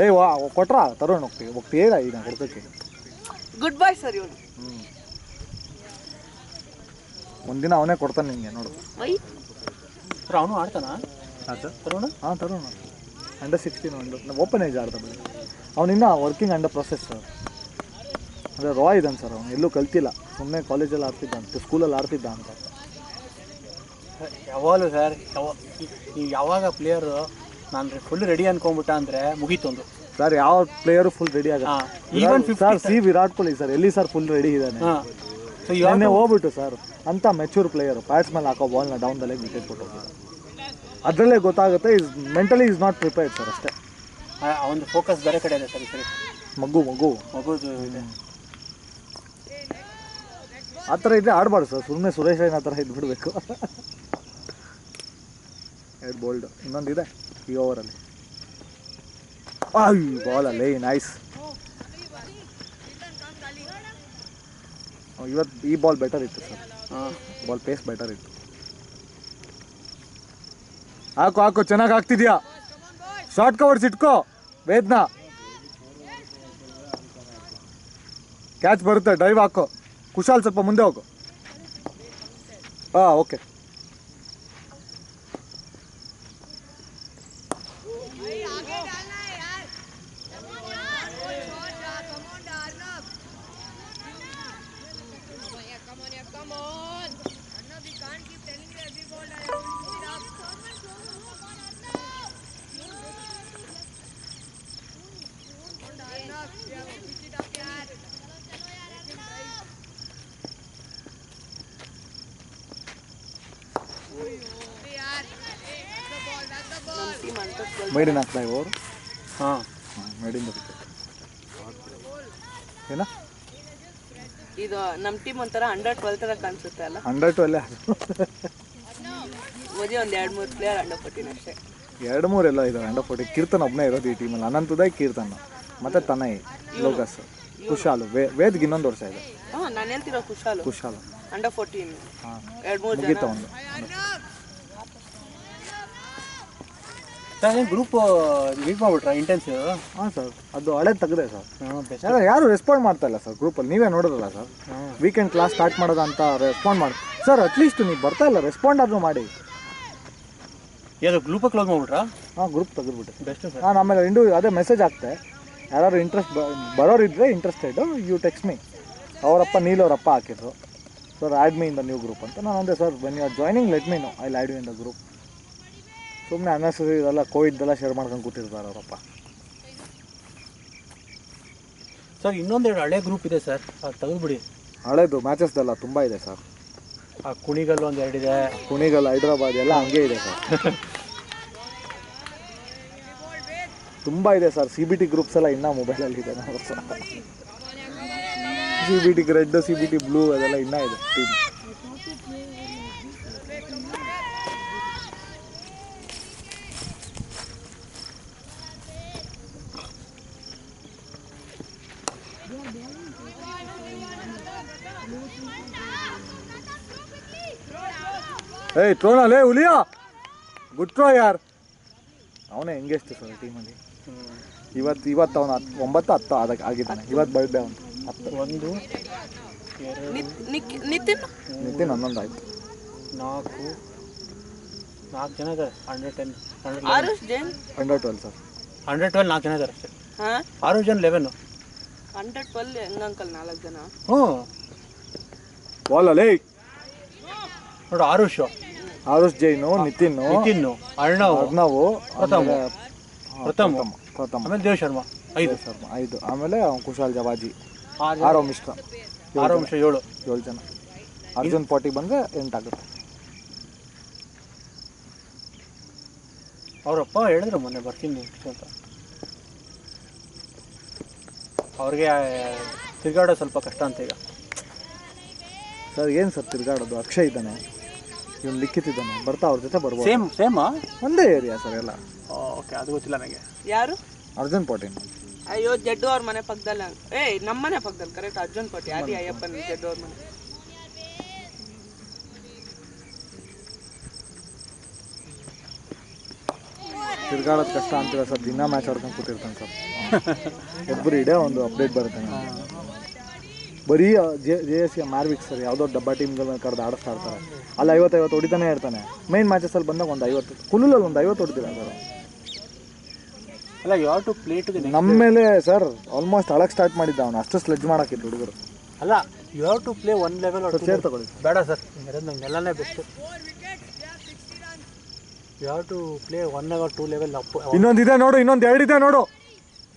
ಏಯ್ ವಾ ಕೊಟ್ರಾ ತರೋಣ ಹೋಗ್ತೀಯ ಈಗ ಕೊಡ್ತಕ್ಕೆ. ಗುಡ್ ಬಾಯ್ ಸರ್ ಇವನು. ಒಂದಿನ ಅವನೇ ಕೊಡ್ತಾನೆ ನಿಂಗೆ ನೋಡು. ಸರ್ ಅವನು ಆಡ್ತಾನಾ? ಹಾಂ ಸರ್ ತರೋಣ. ಹಾಂ ತರೋಣ. ಅಂಡರ್ 16 ಓಪನ್ ಏಜ್ ಆಡ್ತಾ ಬಿಡಿ. ಅವನಿನ್ನ ವರ್ಕಿಂಗ್ ಅಂಡರ್ ಪ್ರೊಸೆಸ್ ಸರ್. ಅಂದರೆ ರಾ ಇದ್ದಾನೆ ಸರ್, ಅವನು ಎಲ್ಲೂ ಕಲ್ತಿಲ್ಲ, ಸುಮ್ಮನೆ ಕಾಲೇಜಲ್ಲಿ ಆಡ್ತಿದ್ದ ಅಂತ, ಸ್ಕೂಲಲ್ಲಿ ಆಡ್ತಿದ್ದ ಅಂತ. ಯಾವಾಗಲೂ ಸರ್ ಯಾವಾಗ ಪ್ಲೇಯರು ನಾನು ಫುಲ್ ರೆಡಿ ಅನ್ಕೊಂಡ್ಬಿಟ್ಟ ಅಂದರೆ ಮುಗೀತೊಂದು ಸರ್. ಯಾವ ಪ್ಲೇಯರು ಫುಲ್ ರೆಡಿ ಆಗುತ್ತೆ sir. C Virat Kohli sir ಎಲ್ಲಿ ಸರ್ ಫುಲ್ ರೆಡಿ ಇದ್ದಾನೆ. ಇವನ್ನೇ ಹೋಗ್ಬಿಟ್ಟು ಸರ್ ಅಂತ ಮೆಚೂರ್ ಪ್ಲೇಯರು ಬ್ಯಾಟ್ಸ್ ಮೇಲೆ ಹಾಕೋ ಬಾಲ್ನ ಡೌನ್ ದ ಲೆಗ್ ವಿಕೆಟ್ ಕೊಟ್ಟು ಹೋಗಿದ್ದಾರೆ. ಅದರಲ್ಲೇ ಗೊತ್ತಾಗುತ್ತೆ is mentally is not prepared sir ಅಷ್ಟೇ. ಒಂದು ಫೋಕಸ್ ಬೇರೆ ಕಡೆ ಇದೆ ಸರ್. ಸರಿ ಮಗುದು ಇದೆ. ಆ ಥರ ಇದ್ದರೆ ಆಡಬಾರ್ದು ಸರ್, ಸುಮ್ಮನೆ ಸುರೇಶ್ ರೈನಾ ಥರ ಇದ್ಬಿಡ್ಬೇಕು. ಎರಡು ಬೋಲ್ಡ್ ಇನ್ನೊಂದಿದೆ ಈ ಓವರಲ್ಲಿ. ಬಾಲಲ್ಲಿ ನೈಸ್. ಇವತ್ತು ಈ ಬಾಲ್ ಬೆಟರ್ ಇತ್ತು ಸರ್, ಬಾಲ್ ಪೇಸ್ ಬೆಟರ್ ಇತ್ತು. ಹಾಕು ಚೆನ್ನಾಗಿ ಆಗ್ತಿದ್ಯಾ. ಶಾರ್ಟ್ ಕವರ್ಸ್ ಇಟ್ಕೋ ವೇದ್ನಾ. ಕ್ಯಾಚ್ ಬರುತ್ತೆ, ಡ್ರೈವ್ ಹಾಕೋ. ಕುಶಾಲ್ ಸ್ವಲ್ಪ ಮುಂದೆ ಹೋಗು. ಓಕೆ. ಮೇಡ್ ಇನ್ ಹಾಕ್ತಾ ಓವರ್. ಹಾಂ ಮೇಡ್ ಇನ್ ವಿಕೆಟ್. ಏನ ಇದು ನಮ್ಮ ಟೀಮ್ ಒಂಥರ ಅಂಡರ್ 12 ತರ ಕಾಣಿಸುತ್ತೆ ಅಲ್ಲ. ಅಂಡರ್ 12 ಮೋದಿ ಒಂದು 2-3 ಪ್ಲೇಯರ್ ಅಂಡರ್ 14 ಅಷ್ಟೇ. 2-3 ಎಲ್ಲ ಇದ್ದಾರೆ ಅಂಡರ್ 14. ಕೀರ್ತನ್ ಒಬ್ಬನೇ ಇರೋದು ಈ ಟೀಮಲ್ಲಿ. ಅನಂತುದಯ್, ಕೀರ್ತನ್ ಮತ್ತು ತನಯ್, ಲೋಕಸ್, ಕುಶಾಲು, ವೇದ್ಗೆ ಇನ್ನೊಂದು ವರ್ಷ ಇದೆ. ನಾನು ಹೇಳ್ತಿರೋ ಕುಶಾಲು ಅಂಡರ್ 14. ಹಾಂ 2-3 ಮುಗೀತ ಒಂದು. ಸರ್ ಗ್ರೂಪ್ ವೀಕ್ ಮಾಡ್ಬಿಟ್ರಾ ಇಂಟೆನ್ಸಿವ್? ಹಾಂ ಸರ್, ಅದು ಹಳೆ ತೆಗೆದೆ ಸರ್. ಬೆಸ್ಟ್. ಯಾರು ರೆಸ್ಪಾಂಡ್ ಮಾಡ್ತಾ ಇಲ್ಲ ಸರ್ ಗ್ರೂಪಲ್ಲಿ. ನೀವೇ ನೋಡಿದ್ರಲ್ಲ ಸರ್, ವೀಕೆಂಡ್ ಕ್ಲಾಸ್ ಸ್ಟಾರ್ಟ್ ಮಾಡೋದ ಅಂತ ರೆಸ್ಪಾಂಡ್ ಮಾಡಿ ಸರ್. ಅಟ್ಲೀಸ್ಟ್ ನೀವು ಬರ್ತಾ ಇಲ್ಲ, ರೆಸ್ಪಾಂಡ್ ಆದರೂ ಮಾಡಿ. ಯಾರು ಗ್ರೂಪ್ ಕ್ಲೋಸ್ ಮಾಡ್ಬಿಟ್ರಾ? ಹಾಂ ಗ್ರೂಪ್ ತೆಗೆದ್ಬಿಟ್ಟೆ. Best sir. ನಾನು ಆಮೇಲೆ ಅದೇ ಮೆಸೇಜ್ ಹಾಕ್ತೆ, ಯಾರು ಇಂಟ್ರೆಸ್ಟ್ ಬರೋರಿದ್ರೆ ಇಂಟ್ರೆಸ್ಟೆಡ್ ಯು ಟೆಕ್ಸ್ಟ್ ಮೀ. ಅವರಪ್ಪ ನೀಲವರಪ್ಪ ಹಾಕಿದ್ರು sir add me in the new group ಅಂತ. ನಾನು ಅಂದೆ sir when you are joining let me know, I add you in the group. ಸುಮ್ಮನೆ ಅನ್ನೆಸರಿ ಇದೆಲ್ಲ ಕೋವಿಡ್ದೆಲ್ಲ ಶೇರ್ ಮಾಡ್ಕೊಂಡು ಕೂತಿರ್ತಾರೆ ಅವರಪ್ಪ. ಸರ್ ಇನ್ನೊಂದೆರಡು ಹಳೆ ಗ್ರೂಪ್ ಇದೆ ಸರ್, ಅದು ತೆಗೆದುಬಿಡಿ. ಹಳೇದು ಮ್ಯಾಚಸ್ದೆಲ್ಲ ತುಂಬ ಇದೆ ಸರ್. ಆ ಕುಣಿಗಲ್ ಒಂದು 2 ಇದೆ, ಕುಣಿಗಲ್, ಹೈದ್ರಾಬಾದ್ ಎಲ್ಲ ಹಂಗೆ ಇದೆ ಸರ್. ತುಂಬ ಇದೆ ಸರ್. CBT ಗ್ರೂಪ್ಸ್ ಎಲ್ಲ ಇನ್ನೂ ಮೊಬೈಲಲ್ಲಿ ಇದೆ ನಾವು sir. CBT red, CBT blue ಅದೆಲ್ಲ ಇನ್ನೂ ಇದೆ ಟೀಮ್. ಏಯ್ ಥ್ರೋನಾ ಲೇ ಹುಲಿಯಾ, ಗುಡ್ ಥ್ರೋ ಯಾರ್. ಅವನೇ ಹೆಂಗೆಷ್ಟು ಸರ್ ಟೀಮಲ್ಲಿ. ಇವತ್ತು ಅವನು 9-10 ಅದಕ್ಕೆ ಆಗಿದ್ದಾನೆ. ಇವತ್ತು ಬರ್ಡೇ ಅವನು 10. 1 2 ನಿತಿನ್ ನಿತಿನ್ 11 ಆಯ್ತು. 4 ಜನ ಇದ್ದಾರೆ. 110 ಆರುಷ್ ಜೈನ್ ಅಂಡರ್ 12 ಸರ್. 112 4 ಜನ ಇದ್ದಾರೆ ಅಷ್ಟೇ. ಹಾಂ 6 ಜನ 11. 112 ಹೆಂಗ್ ಅಂಕಲ್ 4 ಜನ? ಹ್ಞೂ ಬಾಲಲ್ಲಿ ನೋಡು ಆರುಷ್ ಜೈನು, ನಿತಿನ್, ಅರ್ಣವ್, ಪ್ರಥಮ್, ಆಮೇಲೆ ದೇವ್ ಶರ್ಮಾ 5. ಆಮೇಲೆ ಕುಶಾಲ್ ಜವಾಜಿ 6 ಆರವ್ ಮಿಶ್ರಾ 7 ಜನ. ಅರ್ಜುನ್ ಪಾಟಿ ಬಂದರೆ 8 ಆಗುತ್ತೆ. ಅವರಪ್ಪ ಹೇಳಿದ್ರು ಮೊನ್ನೆ ಬರ್ತೀನಿ ಅಂತ. ಅವ್ರಿಗೆ ತಿರುಗಾಡೋ ಸ್ವಲ್ಪ ಕಷ್ಟ ಅಂತ ಈಗ. ಸರ್ ಏನು ಸರ್ ತಿರುಗಾಡೋದು? ಅಕ್ಷಯ್ ಇದ್ದಾನೆ, ಇವನು ಲಿಖಿತ್ ಇದ್ದಾನೆ, ಬರ್ತಾ ಅವ್ರ ಜೊತೆ ಬರ್ಬೋದು. ಸೇಮಾ ಒಂದೇ ಏರಿಯಾ ಸರ್ ಎಲ್ಲ. ಓಕೆ, ಅದು ಗೊತ್ತಿಲ್ಲ ನನಗೆ. ಯಾರು? ಅರ್ಜುನ್ ಪಾಟೀಲ್. ಅಯ್ಯೋ ಜಡ್ಡು ಅವ್ರ ಮನೆ ಪಕ್ಕದಲ್ಲ. ನಮ್ಮ ಮನೆ ಪಕ್ಕದಲ್ಲಿ ಕರೆಕ್ಟ್ ಅರ್ಜುನ್ ಕೋಟಿ. ಆದಿ ಅಯ್ಯಪ್ಪನ್ ಜಡ್ಡು ಅವ್ರ ಮನೆ. ತಿರ್ಗಾಡೋದು ಕಷ್ಟ ಅಂತೀರ ಸರ್. ದಿನ ಮ್ಯಾಚ್ ಆಡ್ಕೊಂಡು ಕೂತಿರ್ತಾನೆ ಸರ್. ಎವ್ರಿ ಡೇ ಒಂದು ಅಪ್ಡೇಟ್ ಬರುತ್ತೆ. ಬರೀ JSC ಮ್ಯಾರ್ವಿಕ್ ಸರ್ ಯಾವುದೋ ಡಬ್ಬಾ ಟೀಮ್ಗಳನ್ನ ಕರೆದು ಆಡಿಸ್ತಾ ಇರ್ತಾರೆ. ಅಲ್ಲಿ 50 ಹೊಡಿತಾನೆ ಇರ್ತಾನೆ. ಮೈನ್ ಮ್ಯಾಚಸಲ್ಲಿ ಬಂದಾಗ ಒಂದು 50, ಕುಲ್ಲಲ್ಲಿ ಒಂದು 50 ಹೊಡ್ತಿಲ್ಲ ಸರ್. ಅಲ್ಲ, you have to play to the ನಮ್ಮ ಮೇಲೆ ಸರ್ ಆಲ್ಮೋಸ್ಟ್ ಅಳಕ್ಕೆ ಸ್ಟಾರ್ಟ್ ಮಾಡಿದ್ದ ಅವನು. ಅಷ್ಟು ಸ್ಲೆಡ್ಜ್ ಮಾಡೋಕ್ಕಿತ್ತು ಹುಡುಗರು. ಅಲ್ಲ, you have to play 1 level chair ತಗೊಳ್ಳಿ. ಬೇಡ ಸರ್, ನಂಗೆಲ್ಲನೇ best. You have to play 1 level 2 level up. ಇನ್ನೊಂದಿದೆ ನೋಡು, ಇನ್ನೊಂದು 2 ಇದೆ ನೋಡು.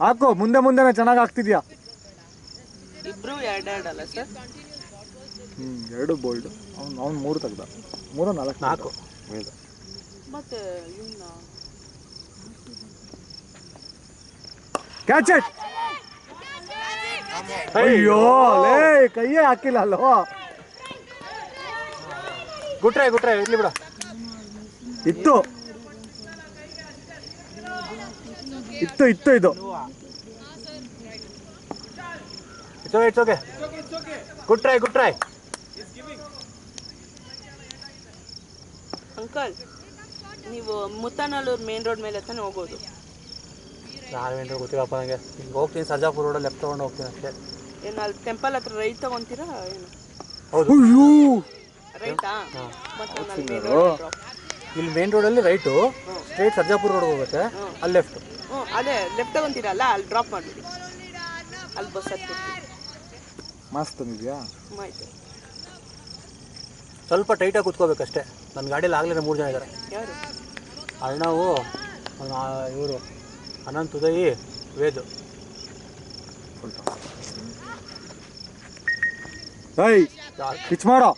ಹಾಕು, ಮುಂದೆನೇ ಚೆನ್ನಾಗಿ ಆಗ್ತಿದ್ಯಾ. ಇಬ್ರು 2 ಅಲ್ಲ ಸರ್? 2 ಬೋಲ್ಡ್. ಅವ್ನು 3 ತೆಗ್ದ. 3 4 ಮತ್ತೆ ಇವನ್ನ ಕ್ಯಾಚ್ ಇಟ್. ಅಯ್ಯೋ ಲೇ, ಕೈಯೇ ಹಾಕಿಲ್ಲ ಅಲ್ವೋ. ಗುಟ್ರೆ ಇರ್ಲಿ ಬಿಡ. ಇತ್ತು ಇದು. It's okay. Good try. Uncle, ನೀವು ಮುತ್ತನಲ್ಲೂರು ಮೇನ್ ರೋಡ್ ಮೇಲೆ ತಾನೇ ಹೋಗೋದು? ನಾವೇನು ಗೊತ್ತಿಲ್ಲಪ್ಪ ನನಗೆ. ಹಿಂಗೆ ಹೋಗ್ತೀನಿ, ಸರ್ಜಾಪುರ ರೋಡಲ್ಲಿ ಲೆಫ್ಟ್ ತೊಗೊಂಡು ಹೋಗ್ತೀನಿ ಅಷ್ಟೇ. ಏನು ಅಲ್ಲಿ ಟೆಂಪಲ್ ಹತ್ರ ರೈಟ್ ತಗೊಂತೀರಾ ಏನು? ಹೌದು. ರೈಟಾ? ಮತ್ತೆ ಅಲ್ಲಿ ಮೇನ್ ರೋಡ್ ಇಲ್ಲಿ ಮೇನ್ ರೋಡಲ್ಲಿ ರೈಟು, ಸ್ಟ್ರೇಟ್ ಸರ್ಜಾಪುರ ರೋಡ್ ಹೋಗುತ್ತೆ, ಅಲ್ಲಿ ಲೆಫ್ಟ್. ಅದೇ ಲೆಫ್ಟ್ ತಗೊಂತೀರಲ್ಲ, ಅಲ್ಲಿ ಡ್ರಾಪ್ ಮಾಡಿಬಿಡಿ. ಅಲ್ಲಿ ಬಸ್ ಹತ್ಬಿಡ್ತೀವಿ. ಮಸ್ತ್ ತಂದಿದ್ಯಾ? ಆಯ್ತು. ಸ್ವಲ್ಪ ಟೈಟಾಗಿ ಕೂತ್ಕೋಬೇಕಷ್ಟೇ. ನನ್ನ ಗಾಡೀಲಿ ಆಗಲೇ 3 ಜನ ಇದ್ದಾರೆ. ಯಾರು? ಅರ್ಣವು, ಇವರು ಅನಂತ್, ಉದಯಿ, ವೇದು. ಪಿಚ್ ಮಾಡೋ.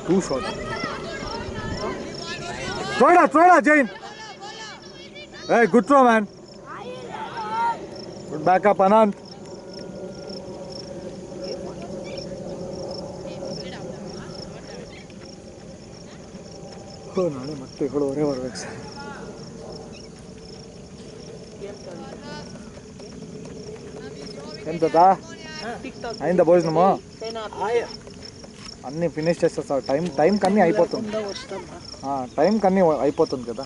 Two shots. Throw it, Jain. Hey, good throw, man. Good back up, Anant. ನಾಳೆ ಮತ್ತೆ 7:30 ಬರ್ಬೇಕು ಸರ್. ಎಂತದಾ అయిందా భోజనము? అన్నీ ఫినిష్ చేస్తా. టైం కన్నీ అయిపోతుంది. టైం కన్నీ అయిపోతుంది కదా.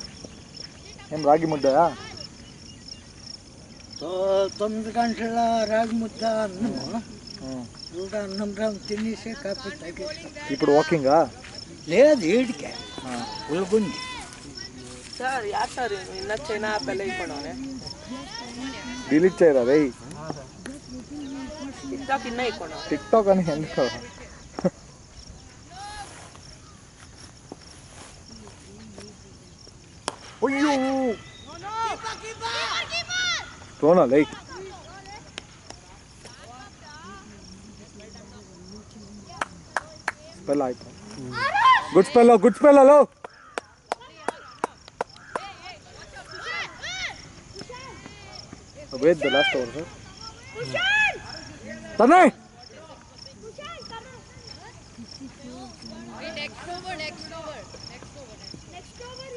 ఏం రాగి ముద్దయా? 9 గంటల రాగి ముద్ద అన్నము, అన్నం తినేసి కాఫీ తాగేస్తాం. ఇప్పుడు వాకింగా? లేదు, ఏడికే ఉల్గుంది ಸರ್. ಯಾರು ಸರ್ ಇನ್ನ ಚೈನಾ ಆ್ಯಪ್ ಎಲ್ಲ ಇಟ್ಕೊಂಡವನೆ? ಡಿಲೀಟ್ చేయరా రై? ಟಿಕ್ಟಾಕ್ ಇನ್ನ ಇಟ್ಕೊಂಡವ. ಟಿಕ್ಟಾಕ್ అని ఎందుకు? ಅಯ್ಯೋ ತೋಣ ಲೈಕ್ ಸ್ಪೆಲ್ ಆಯ್ತು. ಗುಡ್ ಸ್ಪೆಲ್ ಅಲೋ. Wait the last over sir. ತನ್ನೆ Next over.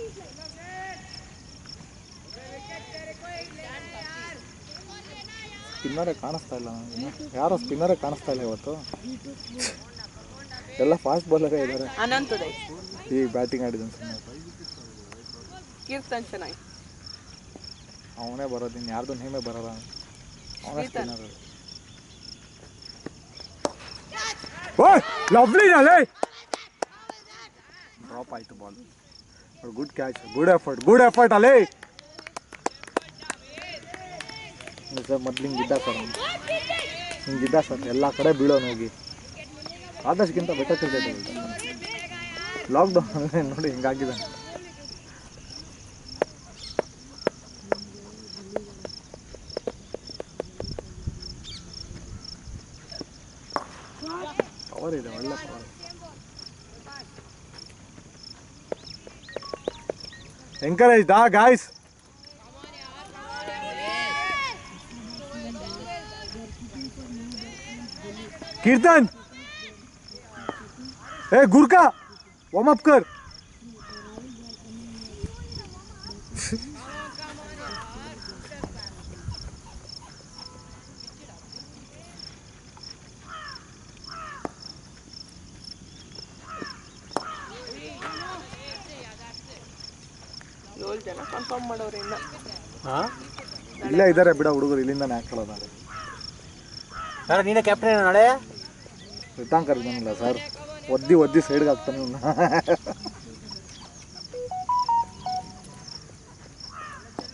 ಸ್ಪಿನ್ನರೇ ಕಾಣಿಸ್ತಾ ಇಲ್ಲ ನನಗೆ. ಯಾರೋ ಸ್ಪಿನ್ನರೇ ಕಾಣಿಸ್ತಾ ಇಲ್ಲ ಇವತ್ತು. ಎಲ್ಲ ಫಾಸ್ಟ್ ಬಾಲರೇ ಇದ್ದಾರೆ. ಅನಂತ್ ಉದಯ್, ಈಗ ಬ್ಯಾಟಿಂಗ್ ಆಡಿದ್ದಾನೆ ಸುಮ್ಮನೆ. ಕೀರ್ತನ್ ಚೆನ್ನಾಗಿ. ಅವನೇ ಬರೋದು, ಇನ್ನು ಯಾರ್ದು ನೇಮೇ ಬರಲ್ಲ. ಅವನೇ ಸ್ಪಿನ್ನರ್. ಲವ್ಲಿ ಅಲ್ಲೇ ಡ್ರಾಪ್ ಆಯಿತು ball. Good catch, good effort ಅಲ್ಲೇ. ಸರ್ ಮೊದ್ಲು ಹಿಂಗಿದ್ದ ಸರ್, ಹಿಂಗಿದ್ದ ಸರ್, ಎಲ್ಲ ಕಡೆ ಬೀಳೋನು ಹೋಗಿ. ಆದಷ್ಟಿಗಿಂತ ಬೆಟರ್ ಕ್ರಿಕೆಟ್ ಲಾಕ್ಡೌನ್ ನೋಡಿ ಹಿಂಗಾಗಿದೆ. ಪವರ್ ಇದೆ, ಒಳ್ಳೆ ಪವರ್. ಎಂಕರೇಜ್ ದಾ ಗಾಯ್ಸ್. कीर्तन ए गुरका वार्म अप कर. ಜನ ಕನ್ಫರ್ಮ್ ಮಾಡೋರು ಇನ್ನ ಇಲ್ಲೇ ಇದ್ದಾರೆ ಬಿಡ ಹುಡುಗರು, ಇಲ್ಲಿಂದಾನೆ ಹಾಕೊಳ್ಳೋದ. ಸರ್ ನೀನೇ ಕ್ಯಾಪ್ಟನ್ ನಾಳೆ. ರಿತಾಂಕರ್ ಇದ್ದಾನಲ್ಲ ಸರ್, ಒದ್ದಿ ಸೈಡ್ಗೆ ಹಾಕ್ತಾನೆ ಇವನ್ನ.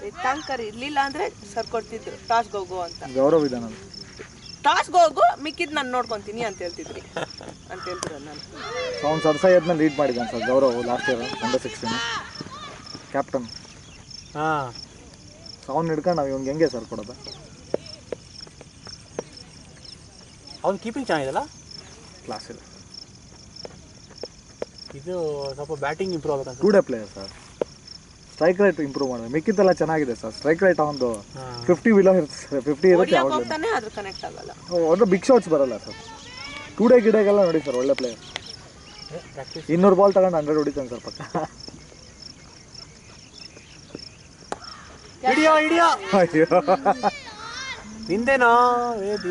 ರಿತಾಂಕರ್ ಇರ್ಲಿಲ್ಲ ಅಂದ್ರೆ ಸರ್ ಕೊಡ್ತಿದ್ರು ಟಾಸ್ ಹೋಗು ಅಂತ. ಗೌರವ್ ಇದ್ದಾನಲ್ಲ, ಟಾಸ್ ಹೋಗು ಮಿಕ್ಕಿದ್ ನಾನು ನೋಡ್ಕೊಂತೀನಿ ಅಂತ ಹೇಳ್ತಿದ್ರು ನಾನು. ಅವ್ನು ಸರ್ ಸೈಯದ್ನ ಲೀಡ್ ಮಾಡಿದ್ದಾನೆ ಸರ್ ಗೌರವ್ ಲಾಸ್ಟ್ ಇಯರ್ ಅಂಡರ್-16 ಕ್ಯಾಪ್ಟನ್. ಹಾಂ, ಅವ್ನು ಹಿಡ್ಕೊಂಡು ನಾವು ಇವ್ನಿಗೆ ಹೆಂಗೆ ಸರ್ ಕೊಡೋದು? ಅವ್ನು ಕೀಪಿಂಗ್ ಚೆನ್ನಾಗಿದೆಲ್ಲ, ಕ್ಲಾಸ್ ಇಲ್ಲ. ಇದು ಸ್ವಲ್ಪ ಬ್ಯಾಟಿಂಗ್ ಇಂಪ್ರೂವ್ ಆಗಬೇಕಂತ. 2 day player sir, strike rate improve ಮಾಡಿದೆ. ಮಿಕ್ಕಿದ್ದೆಲ್ಲ ಚೆನ್ನಾಗಿದೆ ಸರ್. ಸ್ಟ್ರೈಕ್ ರೇಟ್ ಒಂದು 50 ಬಿಲೋ ಇರುತ್ತೆ ಸರ್, 50 ಇರುತ್ತೆ. ಹೋಗ್ತಾನೆ ಆದ್ರೂ ಕನೆಕ್ಟ್ ಆಗಲ್ಲ. ಒಂದು ಬಿಗ್ ಶಾಟ್ಸ್ ಬರಲ್ಲ ಸರ್. 2 ಡೇ ಗಿಡಗೆಲ್ಲ ನೋಡಿ ಸರ್, ಒಳ್ಳೆ ಪ್ಲೇಯರ್. 200 ಬಾಲ್ ತಗೊಂಡು 100 ಹೊಡಿತಾನೆ ಸರ್ ಪಕ್ಕ. ಹಿಡಿಯೋ ಅಯ್ಯೋ, ನಿಂದೇನೋ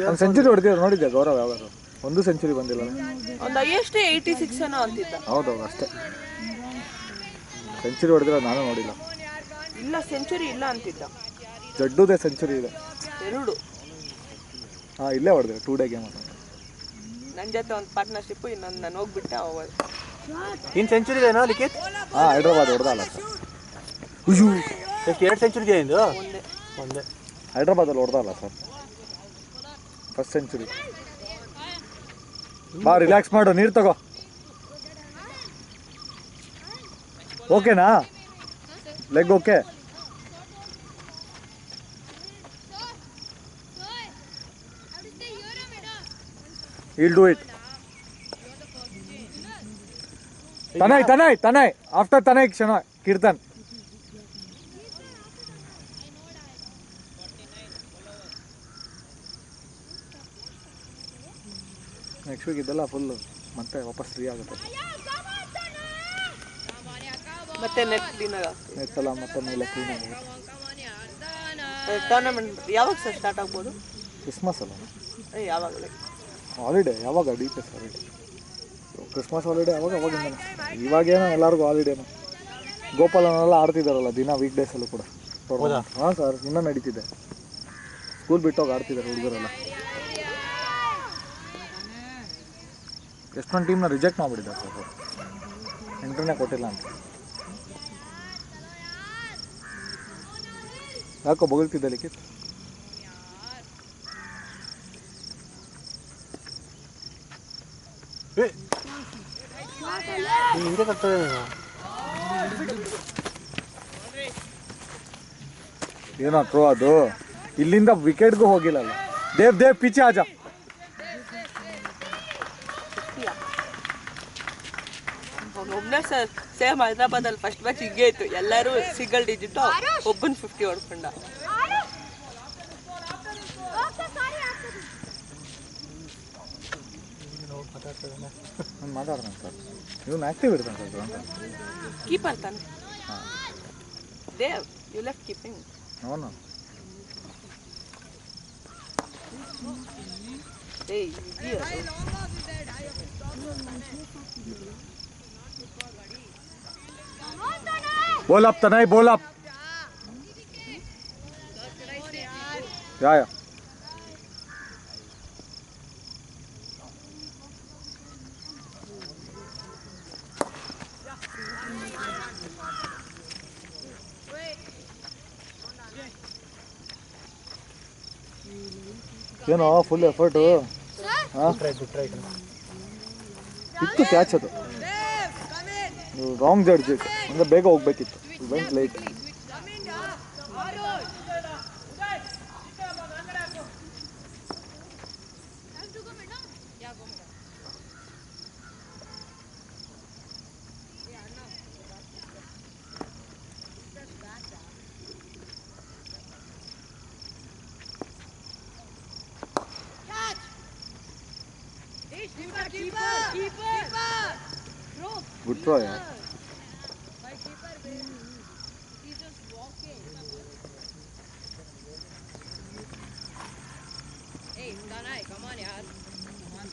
ಒಂದು ಸೆಂಚುರಿ ಹೊಡೆದಿರೋ ನೋಡಿದ್ದೆ ಗೌರವ್? ಯಾವಾಗ ಒಂದು ಸೆಂಚುರಿ ಬಂದಿಲ್ಲ. ಒಂದು ಹೈಯೆಸ್ಟ್ 86 ಏನೋ ಅಂತಿದ್ದ. ಹೌದೌದು ಅಷ್ಟೇ. ಸೆಂಚುರಿ ಹೊಡೆದಿರೋ ನಾನು ನೋಡಿಲ್ಲ. ಇಲ್ಲ ಸೆಂಚುರಿ ಇಲ್ಲ ಅಂತಿದ್ದ. ಜಡ್ಡುದೇ ಸೆಂಚುರಿ ಇದೆ 2. ಹಾಂ, ಇಲ್ಲೇ ಹೊಡೆದಿರೋ 2 ಡೇ ಗೇಮ್. ನನ್ನ ಜೊತೆ ಒಂದು ಪಾರ್ಟ್ನರ್ಶಿಪ್, ಇನ್ನೊಂದು ನಾನು ಹೋಗ್ಬಿಟ್ಟೆ ಅವಾಗ. ಇನ್ನು ಸೆಂಚುರಿ ಇದೆನಾ ಲಿಖಿತ್? ಹಾಂ, ಹೈದ್ರಾಬಾದ್ ಹೊಡೆದಲ್ಲ ಸರ್. ಅಯ್ಯೋ, ಎಷ್ಟು 2 ಸೆಂಚುರಿ ಇದೆ ಇದು? ಒಂದೇ. ಹೈದ್ರಾಬಾದಲ್ಲಿ ಹೊಡೆದಲ್ಲ ಸರ್ ಫಸ್ಟ್ ಸೆಂಚುರಿ. ಬಾ ರಿಲ್ಯಾಕ್ಸ್ ಮಾಡು, ನೀರು ತಗೋ. ಓಕೆನಾ? Leg okay? He'll do it. Tanay. After Tanay, Shana, Kirtan. Next week ಇದೆಲ್ಲ ಫುಲ್ಲು ಮತ್ತೆ ವಾಪಸ್ ಫ್ರೀ ಆಗುತ್ತೆ. ಮತ್ತೆ ನೆಟ್ ಕ್ಲೀನಾಗಿ ನೆಟ್ ಎಲ್ಲ ಮತ್ತೆ ಮೇಲೆ ಕ್ಲೀನ್ ಆಗುತ್ತೆ. ಟೂರ್ನಮೆಂಟ್ ಯಾವಾಗ ಸರ್ ಸ್ಟಾರ್ಟ್ ಆಗ್ಬೋದು? ಕ್ರಿಸ್ಮಸ್ ಅಲ್ಲ, ಯಾವಾಗಲೇ ಹಾಲಿಡೇ. ಯಾವಾಗ DPS ಹಾಲಿಡೇ? ಕ್ರಿಸ್ಮಸ್ ಹಾಲಿಡೇ ಅವಾಗಿಂದ. ಇವಾಗೇನೋ ಎಲ್ಲರಿಗೂ ಹಾಲಿಡೇನು. ಗೋಪಾಲನೆಲ್ಲ ಆಡ್ತಿದ್ದಾರಲ್ಲ ದಿನ ವೀಕ್ ಡೇಸಲ್ಲೂ ಕೂಡ. ಹಾಂ ಸರ್, ಇನ್ನೂ ನಡೀತಿದೆ. ಸ್ಕೂಲ್ ಬಿಟ್ಟೋಗಿ ಆಡ್ತಿದ್ದಾರೆ ಹುಡುಗರೆಲ್ಲ. ಎಷ್ಟೊಂದು ಟೀಮ್ನ ರಿಜೆಕ್ಟ್ ಮಾಡಿಬಿಟ್ಟಿದ್ದಾರೆ ಸರ್, ಎಂಟ್ರಿನೇ ಕೊಟ್ಟಿಲ್ಲ ಅಂತ. ಯಾಕೋ ಬೊಗಳ್ತಿದ್ದೆ ಲಿಖಿತ್? ಏನೋ ಥ್ರೋ ಅದು, ಇಲ್ಲಿಂದ ವಿಕೆಟ್ಗೂ ಹೋಗಿಲ್ಲಲ್ಲ. ದೇವ್ ಪಿಚೆ ಆಜಾ. ಒಬ್ಬನೇ ಸರ್ ಸೇಮ್ ಹೈದ್ರಾಬಾದಲ್ಲಿ ಫಸ್ಟ್ ಮ್ಯಾಚ್ ಹಿಂಗೆ ಇತ್ತು. ಎಲ್ಲರೂ ಸಿಂಗಲ್ ಡಿಜಿಟ್, ಒಬ್ಬನ 50 ಹೊಡ್ಕೊಂಡ. ನಾನು ಮಾತಾಡ್ತಾನೆ ಸರ್, ಇವನು ಆ್ಯಕ್ಟಿವ್ ಇರ್ತಾನೆ ಸರ್ ಅಂತ. ಕೀಪರ್ ತಾನೆ ದೇವ್, ಯು ಲೆಫ್ಟ್ ಕೀಪಿಂಗ್. ಅವನು ಏಯ್ ಇದೆಯಾ Ball up, Tanay, ball up. Yeah. ಏನೋ ಫುಲ್ ಎಫರ್ಟು ಹಾಂ ಇತ್ತು ಕ್ಯಾಚ್ ಅದು ನೀವು ರಾಂಗ್ ಜಡ್ಜ್ ಅಂದರೆ ಬೇಗ ಹೋಗ್ಬೇಕಿತ್ತು ವೆಂಟ್ ಲೈಟ್ ಗುಡ್ ಥ್ರೋ ಯಾರ್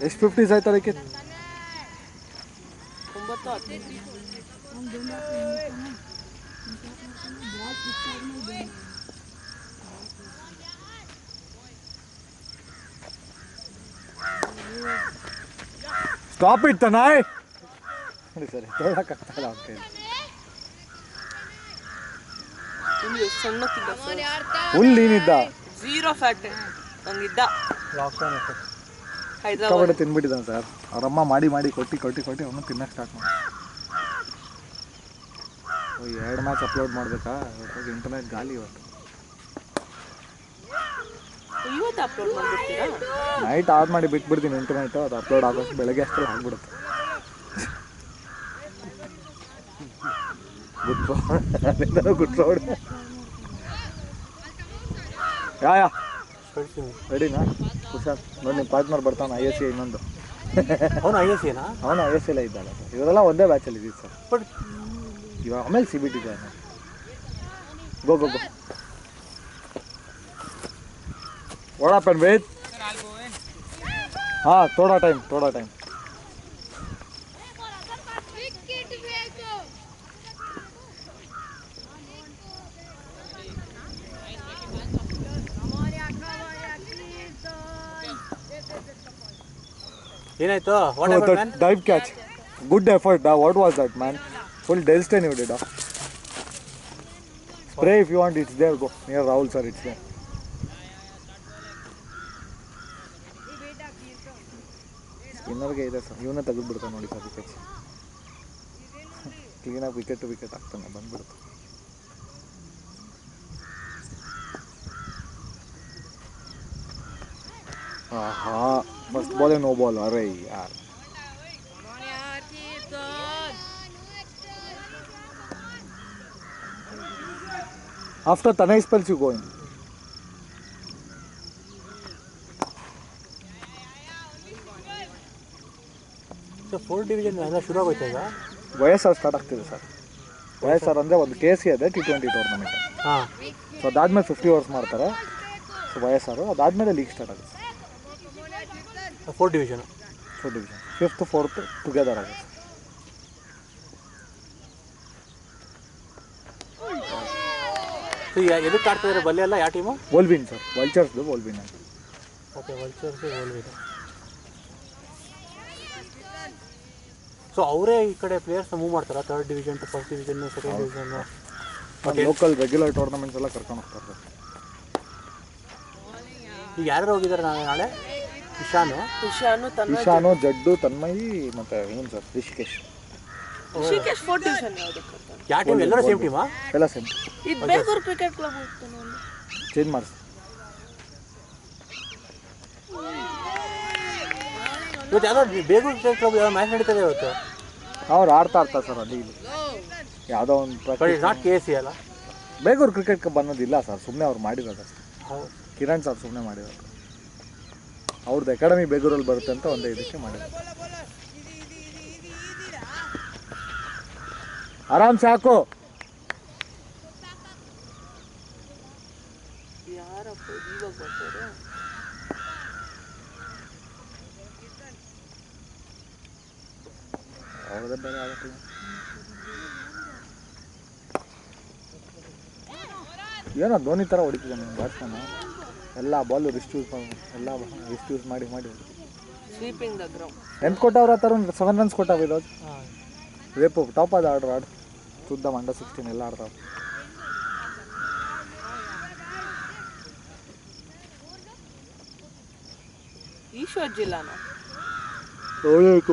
ಎಷ್ಟು 50s ಆಯ್ತು ಅದಕ್ಕೆ 9 ಸ್ಟಾಪ್ ಇಟ್ ತನಾಯ್ ಸರಿ ತೊಳಕಾಗ್ತಾಯಿಲ್ಲ ಅಂತ ಹೇಳಿ ಸಣ್ಣಕ್ಕಿದ್ದ ಫುಲ್ ಏನಿದ್ದ 0 ಫ್ಯಾಟ್ ನಂಗಿದ್ದ ಹೈದರಾಬಾದ್ ಕಬಡ್ಡಿ ತಿನ್ಬಿಟ್ಟಿದ್ದಾನೆ ಸರ್ ಅವರಮ್ಮ ಮಾಡಿ ಮಾಡಿ ಕೊಟ್ಟು ಅವನು ತಿನ್ನಕ್ಕೆ ಸ್ಟಾರ್ಟ್ ಮಾಡಿ 2 ಮ್ಯಾಚ್ ಅಪ್ಲೋಡ್ ಮಾಡಬೇಕಾ ಇವತ್ತು ಇಂಟರ್ನೆಟ್ ಗಾಲಿ ಇವತ್ತು ಅಪ್ಲೋಡ್ ಮಾಡ್ಬಿಡ್ತೀರಾ ನೈಟ್ ಆನ್ ಮಾಡಿ ಬಿಟ್ಬಿಡ್ತೀನಿ ಇಂಟರ್ನೆಟ್ ಅದು ಅಪ್ಲೋಡ್ ಆಗೋಷ್ಟು ಬೆಳಗ್ಗೆ ಅಷ್ಟರಲ್ಲಿ ಆಗ್ಬಿಡುತ್ತೆ ಗುಡ್ ರೋಡ್ ಯಾ ರೆಡಿನಾ ಹುಷಾರ್ ನೋಡಿ ನಿಮ್ಮ ಪಾರ್ಟ್ನರ್ ಬರ್ತಾನೆ ISC ಇನ್ನೊಂದು ಅವನು ISC ಏನಾ ಅವನು ISC ಎಲ್ಲ ಇದ್ದಾನೆ ಸರ್ ಇವರೆಲ್ಲ ಒಂದೇ ಬ್ಯಾಚಲ್ಲಿ ಇದ್ದೀವಿ ಸರ್ ಬಟ್ ಇವಾಗ ಆಮೇಲೆ CBT join go What happened, Ved? हाँ थोड़ा टाइम ಏನಾಯ್ತು what happen man dive catch good effort what was that man full ಡೆಲ್ಸ್ಟನ್ you did spray if you want it's there go near Rahul sir it's there ಸ್ಪಿನ್ನರ್ಗೆ ಇದೆ sir ಇವನೇ ತೆಗೆದುಬಿಡ್ತಾನೆ ನೋಡಿ sir wicket ಕ್ಲೀನಾಗಿ wicket ಆಗ್ತಾನೆ ಬಂದ್ಬಿಡ್ತು हाँ मस्त बॉल है नो बॉल अरे यार after Tanay spells you go in so 4th division ಎಲ್ಲ ಶುರು ಆಗೋಯ್ತು ಈಗ YSR ಸ್ಟಾರ್ಟ್ ಆಗ್ತಿದೆ ಸರ್ YSR ಅಂದರೆ ಒಂದು KC ಇದೆ T20 ಟೂರ್ನಮೆಂಟ್ ಹಾಂ ಸೊ ಅದಾದ್ಮೇಲೆ 50 ಓವರ್ಸ್ ಮಾಡ್ತಾರೆ ಸೊ YSR ಅದಾದಮೇಲೆ ಲೀಗ್ ಸ್ಟಾರ್ಟ್ ಆಗುತ್ತೆ 4th division 5th 4th together ಆಗುತ್ತೆ ಸೊ ಎದಕ್ಕೆ ಆಡ್ತಿದ್ದಾರೆ ಬಲ್ಲೆ ಎಲ್ಲ ಯಾವ ಟೀಮು ವೋಲ್ವಿನ್ ಸರ್ ವಲ್ಚರ್ಸ್ದು ವೋಲ್ವಿನ್ ಅಂತ ಓಕೆ ವಲ್ಚರ್ಸ್ ವೋಲ್ವಿನ್ ಸೊ ಅವರೇ ಈ ಕಡೆ ಪ್ಲೇಯರ್ಸ್ನ ಮೂವ್ ಮಾಡ್ತಾರಾ 3rd division to 1st division 2nd division local regular tournaments ಎಲ್ಲ ಕರ್ಕೊಂಡು ಹೋಗ್ತಾರೆ ಈಗ ಯಾರು ಹೋಗಿದ್ದಾರೆ ನಾಳೆ ಇಶಾನು ಜಡ್ಡು ತನ್ಮಯಿ ಮತ್ತೆ ಏನು ಸರ್ ರಿಷಿಕೇಶ್ 4th ಡಿವಿಷನ್ ಯಾವ್ದಕ್ಕೆ ಯಾವ ಟೀಮ್ ಎಲ್ಲರೂ ಸೇಮ್ ಟೀಮಾ ಎಲ್ಲ ಸೇಮ್ ಇದು ಬೇಗೂರು ಕ್ರಿಕೆಟ್ ಕ್ಲಬ್ ಹೋಗ್ತಾನೆ ಅವನು ಚೇಂಜ್ ಮಾಡಿಸಿ ಇವತ್ತು ಯಾವುದೋ ಬೇಗೂರು ಕ್ರಿಕೆಟ್ ಕ್ಲಬ್ ಯಾವ ಮ್ಯಾಚ್ ನಡೀತದೆ ಇವತ್ತು ಅವ್ರು ಆಡ್ತಾ ಸರ್ ಅದು ಇಲ್ಲಿ ಯಾವುದೋ ಒಂದು ನಾಟ್ KC ಅಲ್ಲ ಬೇಗೂರು ಕ್ರಿಕೆಟ್ ಕ್ಲಬ್ ಅನ್ನೋದಿಲ್ಲ ಸರ್ ಸುಮ್ಮನೆ ಅವ್ರು ಮಾಡಿರೋದು ಅಷ್ಟೇ ಹೌದು ಕಿರಣ್ ಸರ್ ಸುಮ್ಮನೆ ಮಾಡಿರೋದು ಅವ್ರದ್ದು ಅಕಾಡೆಮಿ ಬೇಗೂರಲ್ಲಿ ಬರುತ್ತೆ ಅಂತ ಒಂದೇ ಇದಕ್ಕೆ ಮಾಡಿರೋದು ಆರಾಮ್ ಸಾಕು ಯಾರಪ್ಪ ಇವಾಗ ಬರ್ತಾರೆ ಅದೇ ಬೇರೆ ಆಗುತ್ತೆ. ಏನೋ ಧೋನಿ ಥರ ಹೊಡಿತಿದ್ದಾನೆ ಬ್ಯಾಟ್ಸ್ಮನ್. ಎಲ್ಲ ಬಾಲು ರಿಸ್ಟ್ ಯೂಸ್ ಮಾಡಿ ಸ್ವೀಪಿಂಗ್ ದ ಗ್ರೌಂಡ್. ಎಂತ ಕೊಟ್ಟವ್ರು ಆ ಥರ 7 runs ಕೊಟ್ಟಾವ ಇರೋದು. ರೇಪು ಟಾಪ್ ಆದ ಆಡು ಶುದ್ಧ ಅಂಡರ್ 16 ಎಲ್ಲ ಆಡ್ತಾವೆ. ಈಶ್ವರ್ ಜಿಲ್ಲಾನ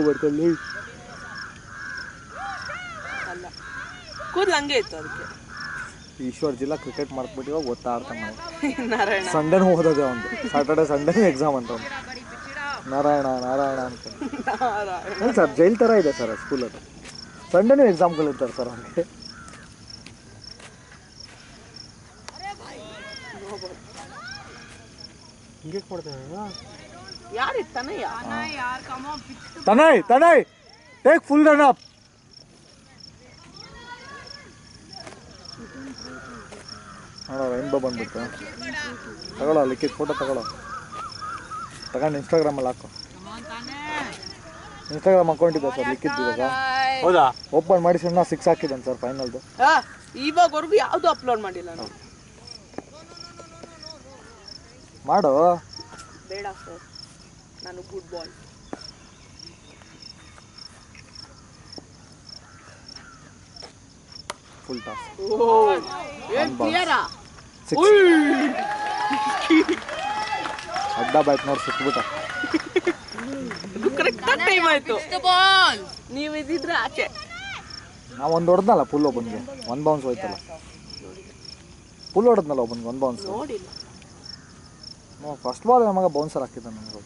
ಬರ್ತಲ್ಲಿ ಅಲ್ಲ, ಕೂದಲು ಹಂಗೆ ಇತ್ತು ಅದಕ್ಕೆ. ಈಶ್ವರ್ ಜಿಲ್ಲಾ ಕ್ರಿಕೆಟ್ ಮಾಡ್ಬಿಟ್ಟಿವಾಗ ಗೊತ್ತಾಡ್ತಾನೆ. ನಾರಾಯಣ ಸಂಡೇನೂ ಓದೋದೆ ಒಂದು ಸಂಡೇನೂ ಎಕ್ಸಾಮ್ ಅಂತ ಒಂದು ನಾರಾಯಣ ಅಂತ ಏನು ಸರ್ ಜೈಲ್ ಥರ ಇದೆ ಸರ್ ಸ್ಕೂಲಲ್ಲಿ. ಸಂಡೇನೂ ಎಕ್ಸಾಮ್ಗಳಿರ್ತಾರೆ ಸರ್ ಅವನಿಗೆ. ಹಿಂಗೆ ಕೊಡ್ತೇವೆ ಯಾರಿತ್ತು ತನಯ್ಯ? Tanay take full run up. ನೋಡೋ ರೈನ್ಬೋ ಬಂದ್ಬಿಟ್ಟು ತಗೊಳ್ಳೋ ಲಿಕ್ಕಿದ ಫೋಟೋ ತಗೊಂಡು ಇನ್ಸ್ಟಾಗ್ರಾಮಲ್ಲಿ ಹಾಕೋ. ಇನ್ಸ್ಟಾಗ್ರಾಮ್ ಅಕೌಂಟ್ ಇದೆ ಸರ್ ಲಿಕ್ಕಿದ್ದು ಇವಾಗ. ಹೌದಾ? ಓಪನ್ ಮಾಡಿ ಸಣ್ಣ 6 ಹಾಕಿದ್ದಾನೆ ಸರ್ ಫೈನಲ್ದು. ಇವಾಗವರೆಗೂ ಯಾವುದು ಅಪ್ಲೋಡ್ ಮಾಡಿಲ್ಲ ನಾನು. ಮಾಡು. ಬೇಡ ಸರ್, ನಾನು ಗುಡ್ ಬಾಯ್. Full toss. ಏನ್ ಕ್ಲಿಯರಾ? ಅಡ್ಡ ಬ್ಯಾಟ್ ನೋಡಿ ಸಿಕ್ಬಿಟ್ಟ. ಕರೆಕ್ಟ್ ಟೈಮ್ ಆಯ್ತು. ನೀವು ಇದ್ದಿದ್ರೆ ಆಚೆ. ನಾವು ಒಂದು ಹೊಡೆದ್ನಲ್ಲ ಫುಲ್ ಒಬ್ಬನಿಗೆ 1 ಬೌನ್ಸ್ ಹೋಯ್ತಲ್ಲ. ಫುಲ್ ಹೊಡೆದ್ನಲ್ಲ ಒಬ್ಬನಿಗೆ 1 ಬೌನ್ಸ್. ನೋಡಿಲ್ಲ. ಫಸ್ಟ್ ಬಾಲ್ ನಮಗೆ ಬೌನ್ಸರ್ ಹಾಕಿದ್ದ ನನಗೆ.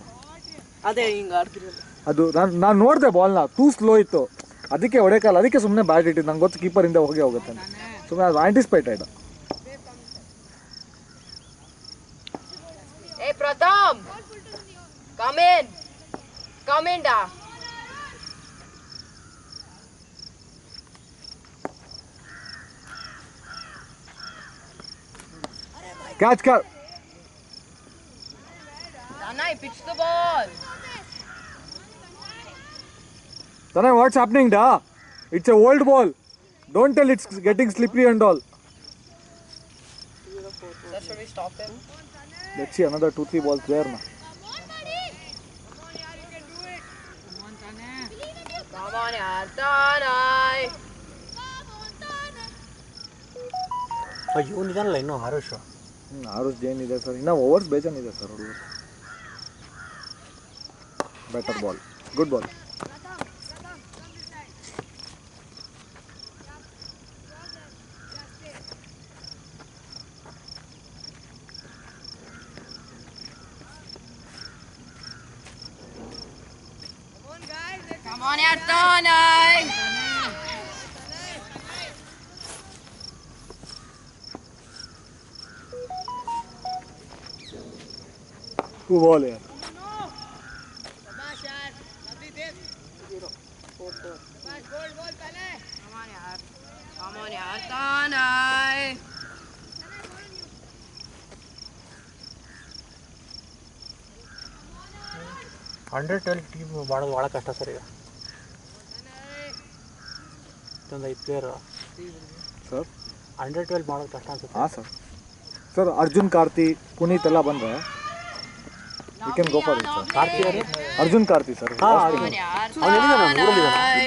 ಅದೇ ಹಿಂಗೆ ಆಡ್ತಿರಲ್ಲ ಅದು ನಾನು ನೋಡಿದೆ ಬಾಲ್ನ ಟೂ ಸ್ಲೋ ಇತ್ತು, ಅದಕ್ಕೆ ಹೊಡೆಯಕ್ಕಲ್ಲ, ಅದಕ್ಕೆ ಸುಮ್ಮನೆ ಬ್ಯಾಟ್ ಇಟ್ಟಿದ್ದು. ನಂಗೆ ಗೊತ್ತು ಕೀಪರ್ ಹಿಂದೆ ಹೋಗುತ್ತೆ ಅಂತ, ಸುಮ್ಮನೆ ಅದು anticipated. Hey Pratham, come in da. Catch. Tanay, pitch the ball. Tanay, what's happening da? It's a old ball. Don't tell it's getting slippery and all. Sir, should we stop him? Let's see another 2-3 balls there now. Come on, yaar, Tanay. ಇವನಿದಾನಲ್ಲ ಇನ್ನೂ ಆರುಷ್. ಆರುಷ್ ಜೈನ್ ಇದೆ sir, ಇನ್ನೂ overs ಬೇಜಾನಿದೆ sir ಹುಡುಗರು. Better ball, good ball. Come on, yaar, Tanay. Two ball here. Come on, yaar, Tanay. Under 12 team ಮಾಡೋದು ಭಾಳ ಕಷ್ಟ sir. ಈಗ ಒಂದು 5 player sir under 12 ಮಾಡೋದು ಕಷ್ಟ ಅನ್ಸುತ್ತೆ. ಹಾಂ ಸರ್ ಅರ್ಜುನ್ ಕಾರ್ತಿ ಪುನೀತ್ ಎಲ್ಲ ಬಂದರೆ we can go for it sir. Karti ಅವರು ಅರ್ಜುನ್ ಕಾರ್ತಿ ಸರ್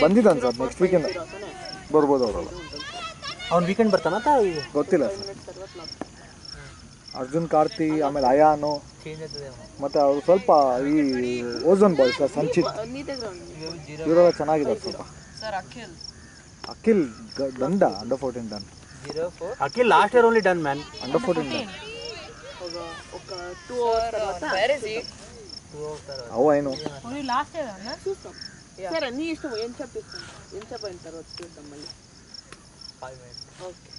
ಬಂದಿದ್ದಾನೆ ಸರ್, ನೆಕ್ಸ್ಟ್ ವೀಕೆಂಡ್ ಬರ್ಬೋದು ಅವರಲ್ಲ. ಅವ್ನು ವೀಕೆಂಡ್ ಬರ್ತಾನ ಗೊತ್ತಿಲ್ಲ ಸರ್. ಅರ್ಜುನ್ ಕಾರ್ತಿ, ಆಮೇಲೆ ಅಯಾನು, ಮತ್ತು ಅವರು ಸ್ವಲ್ಪ ಈ ಓಝೋನ್ ಬಾಯ್ಸ್ ಸಂಚಿತ್ ಇವರೆಲ್ಲ ಚೆನ್ನಾಗಿದ್ದಾರೆ ಸ್ವಲ್ಪ. ಸರ್ ಅಖಿಲ್ ದಂಡ under 14 done. Akhil last year only done man. Under 14 done. ఒక 2 hours తర్వాత అవు అయిను లాస్ట్ ఇయర్ అన్న చూస్తాం. సరే నీ ఇష్టం, ఏం చెప్పిస్తాను, ఏం చెప్పిన తర్వాత చూద్దాం మళ్ళీ. 5 minutes. ఓకే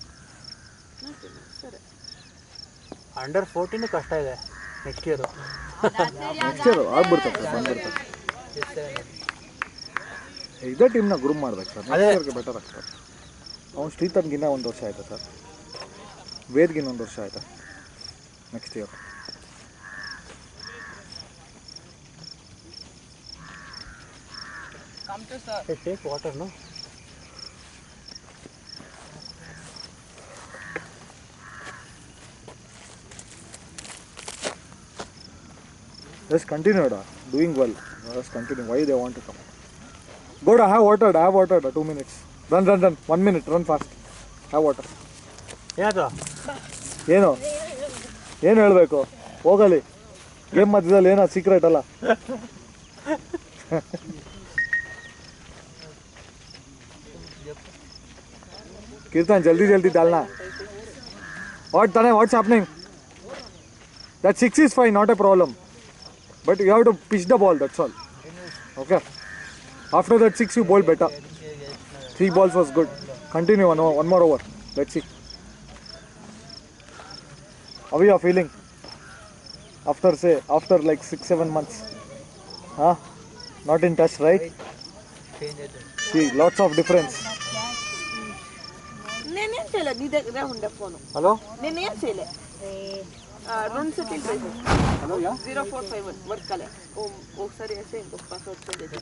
సరే. ಅಂಡರ್ 14 ಕಷ್ಟ ಇದೆ ನೆಕ್ಸ್ಟ್ ಇಯರ್ ಆಗ್ಬಿಡ್ತಾರೆ ಸರ್, ಬಂದ್ಬಿಡ್ತಾರೆ. ಇದೇ ಟೀಮ್ನ ಗ್ರೂಪ್ ಮಾಡ್ಬೇಕು ಸರ್, ನೆಕ್ಸ್ಟ್ ಇಯರ್ಗೆ ಬೆಟರ್ ಆಗ್ತಾರೆ. ಅವ್ನು ಶ್ರೀತನ್ಗಿನ್ನ 1 ವರ್ಷ ಆಯ್ತಾ ಸರ್, ವೇದ್ಗಿನ್ನ 1 ವರ್ಷ ಆಯ್ತಾ next year. Come to sir. Hey, take water, no? Just continue, da. Doing well. Just continue. Why they want to come? Go, da. Have water, da. Have water, da. 2 minutes. Run. 1 minute. Run fast. Have water. ಯಾವುದು ಏನು ಏನು ಹೇಳಬೇಕು? ಹೋಗಲಿ. Game ಮಧ್ಯದಲ್ಲಿ ಏನೋ secret ಅಲ್ಲ. Kirtan, jaldi dalna. What, Tanay, what's happening? That 6 is fine, not a problem. But you have to pitch the ball, that's all. Okay. After that 6, you bowl better. 3 balls was good. Continue one more over. Let's see. How are you feeling? After like 6-7 months. Huh? Not in touch, right? See, lots of difference. నేనేం చేయలేదు, నీ దగ్గరే ఉండే phone. Hello నేనేం చేయలే. 2 second hello yeah 0451 work కాలే. ఒకసారి వేస్తే ఇంకొక పాస్వర్డ్ చేంజ్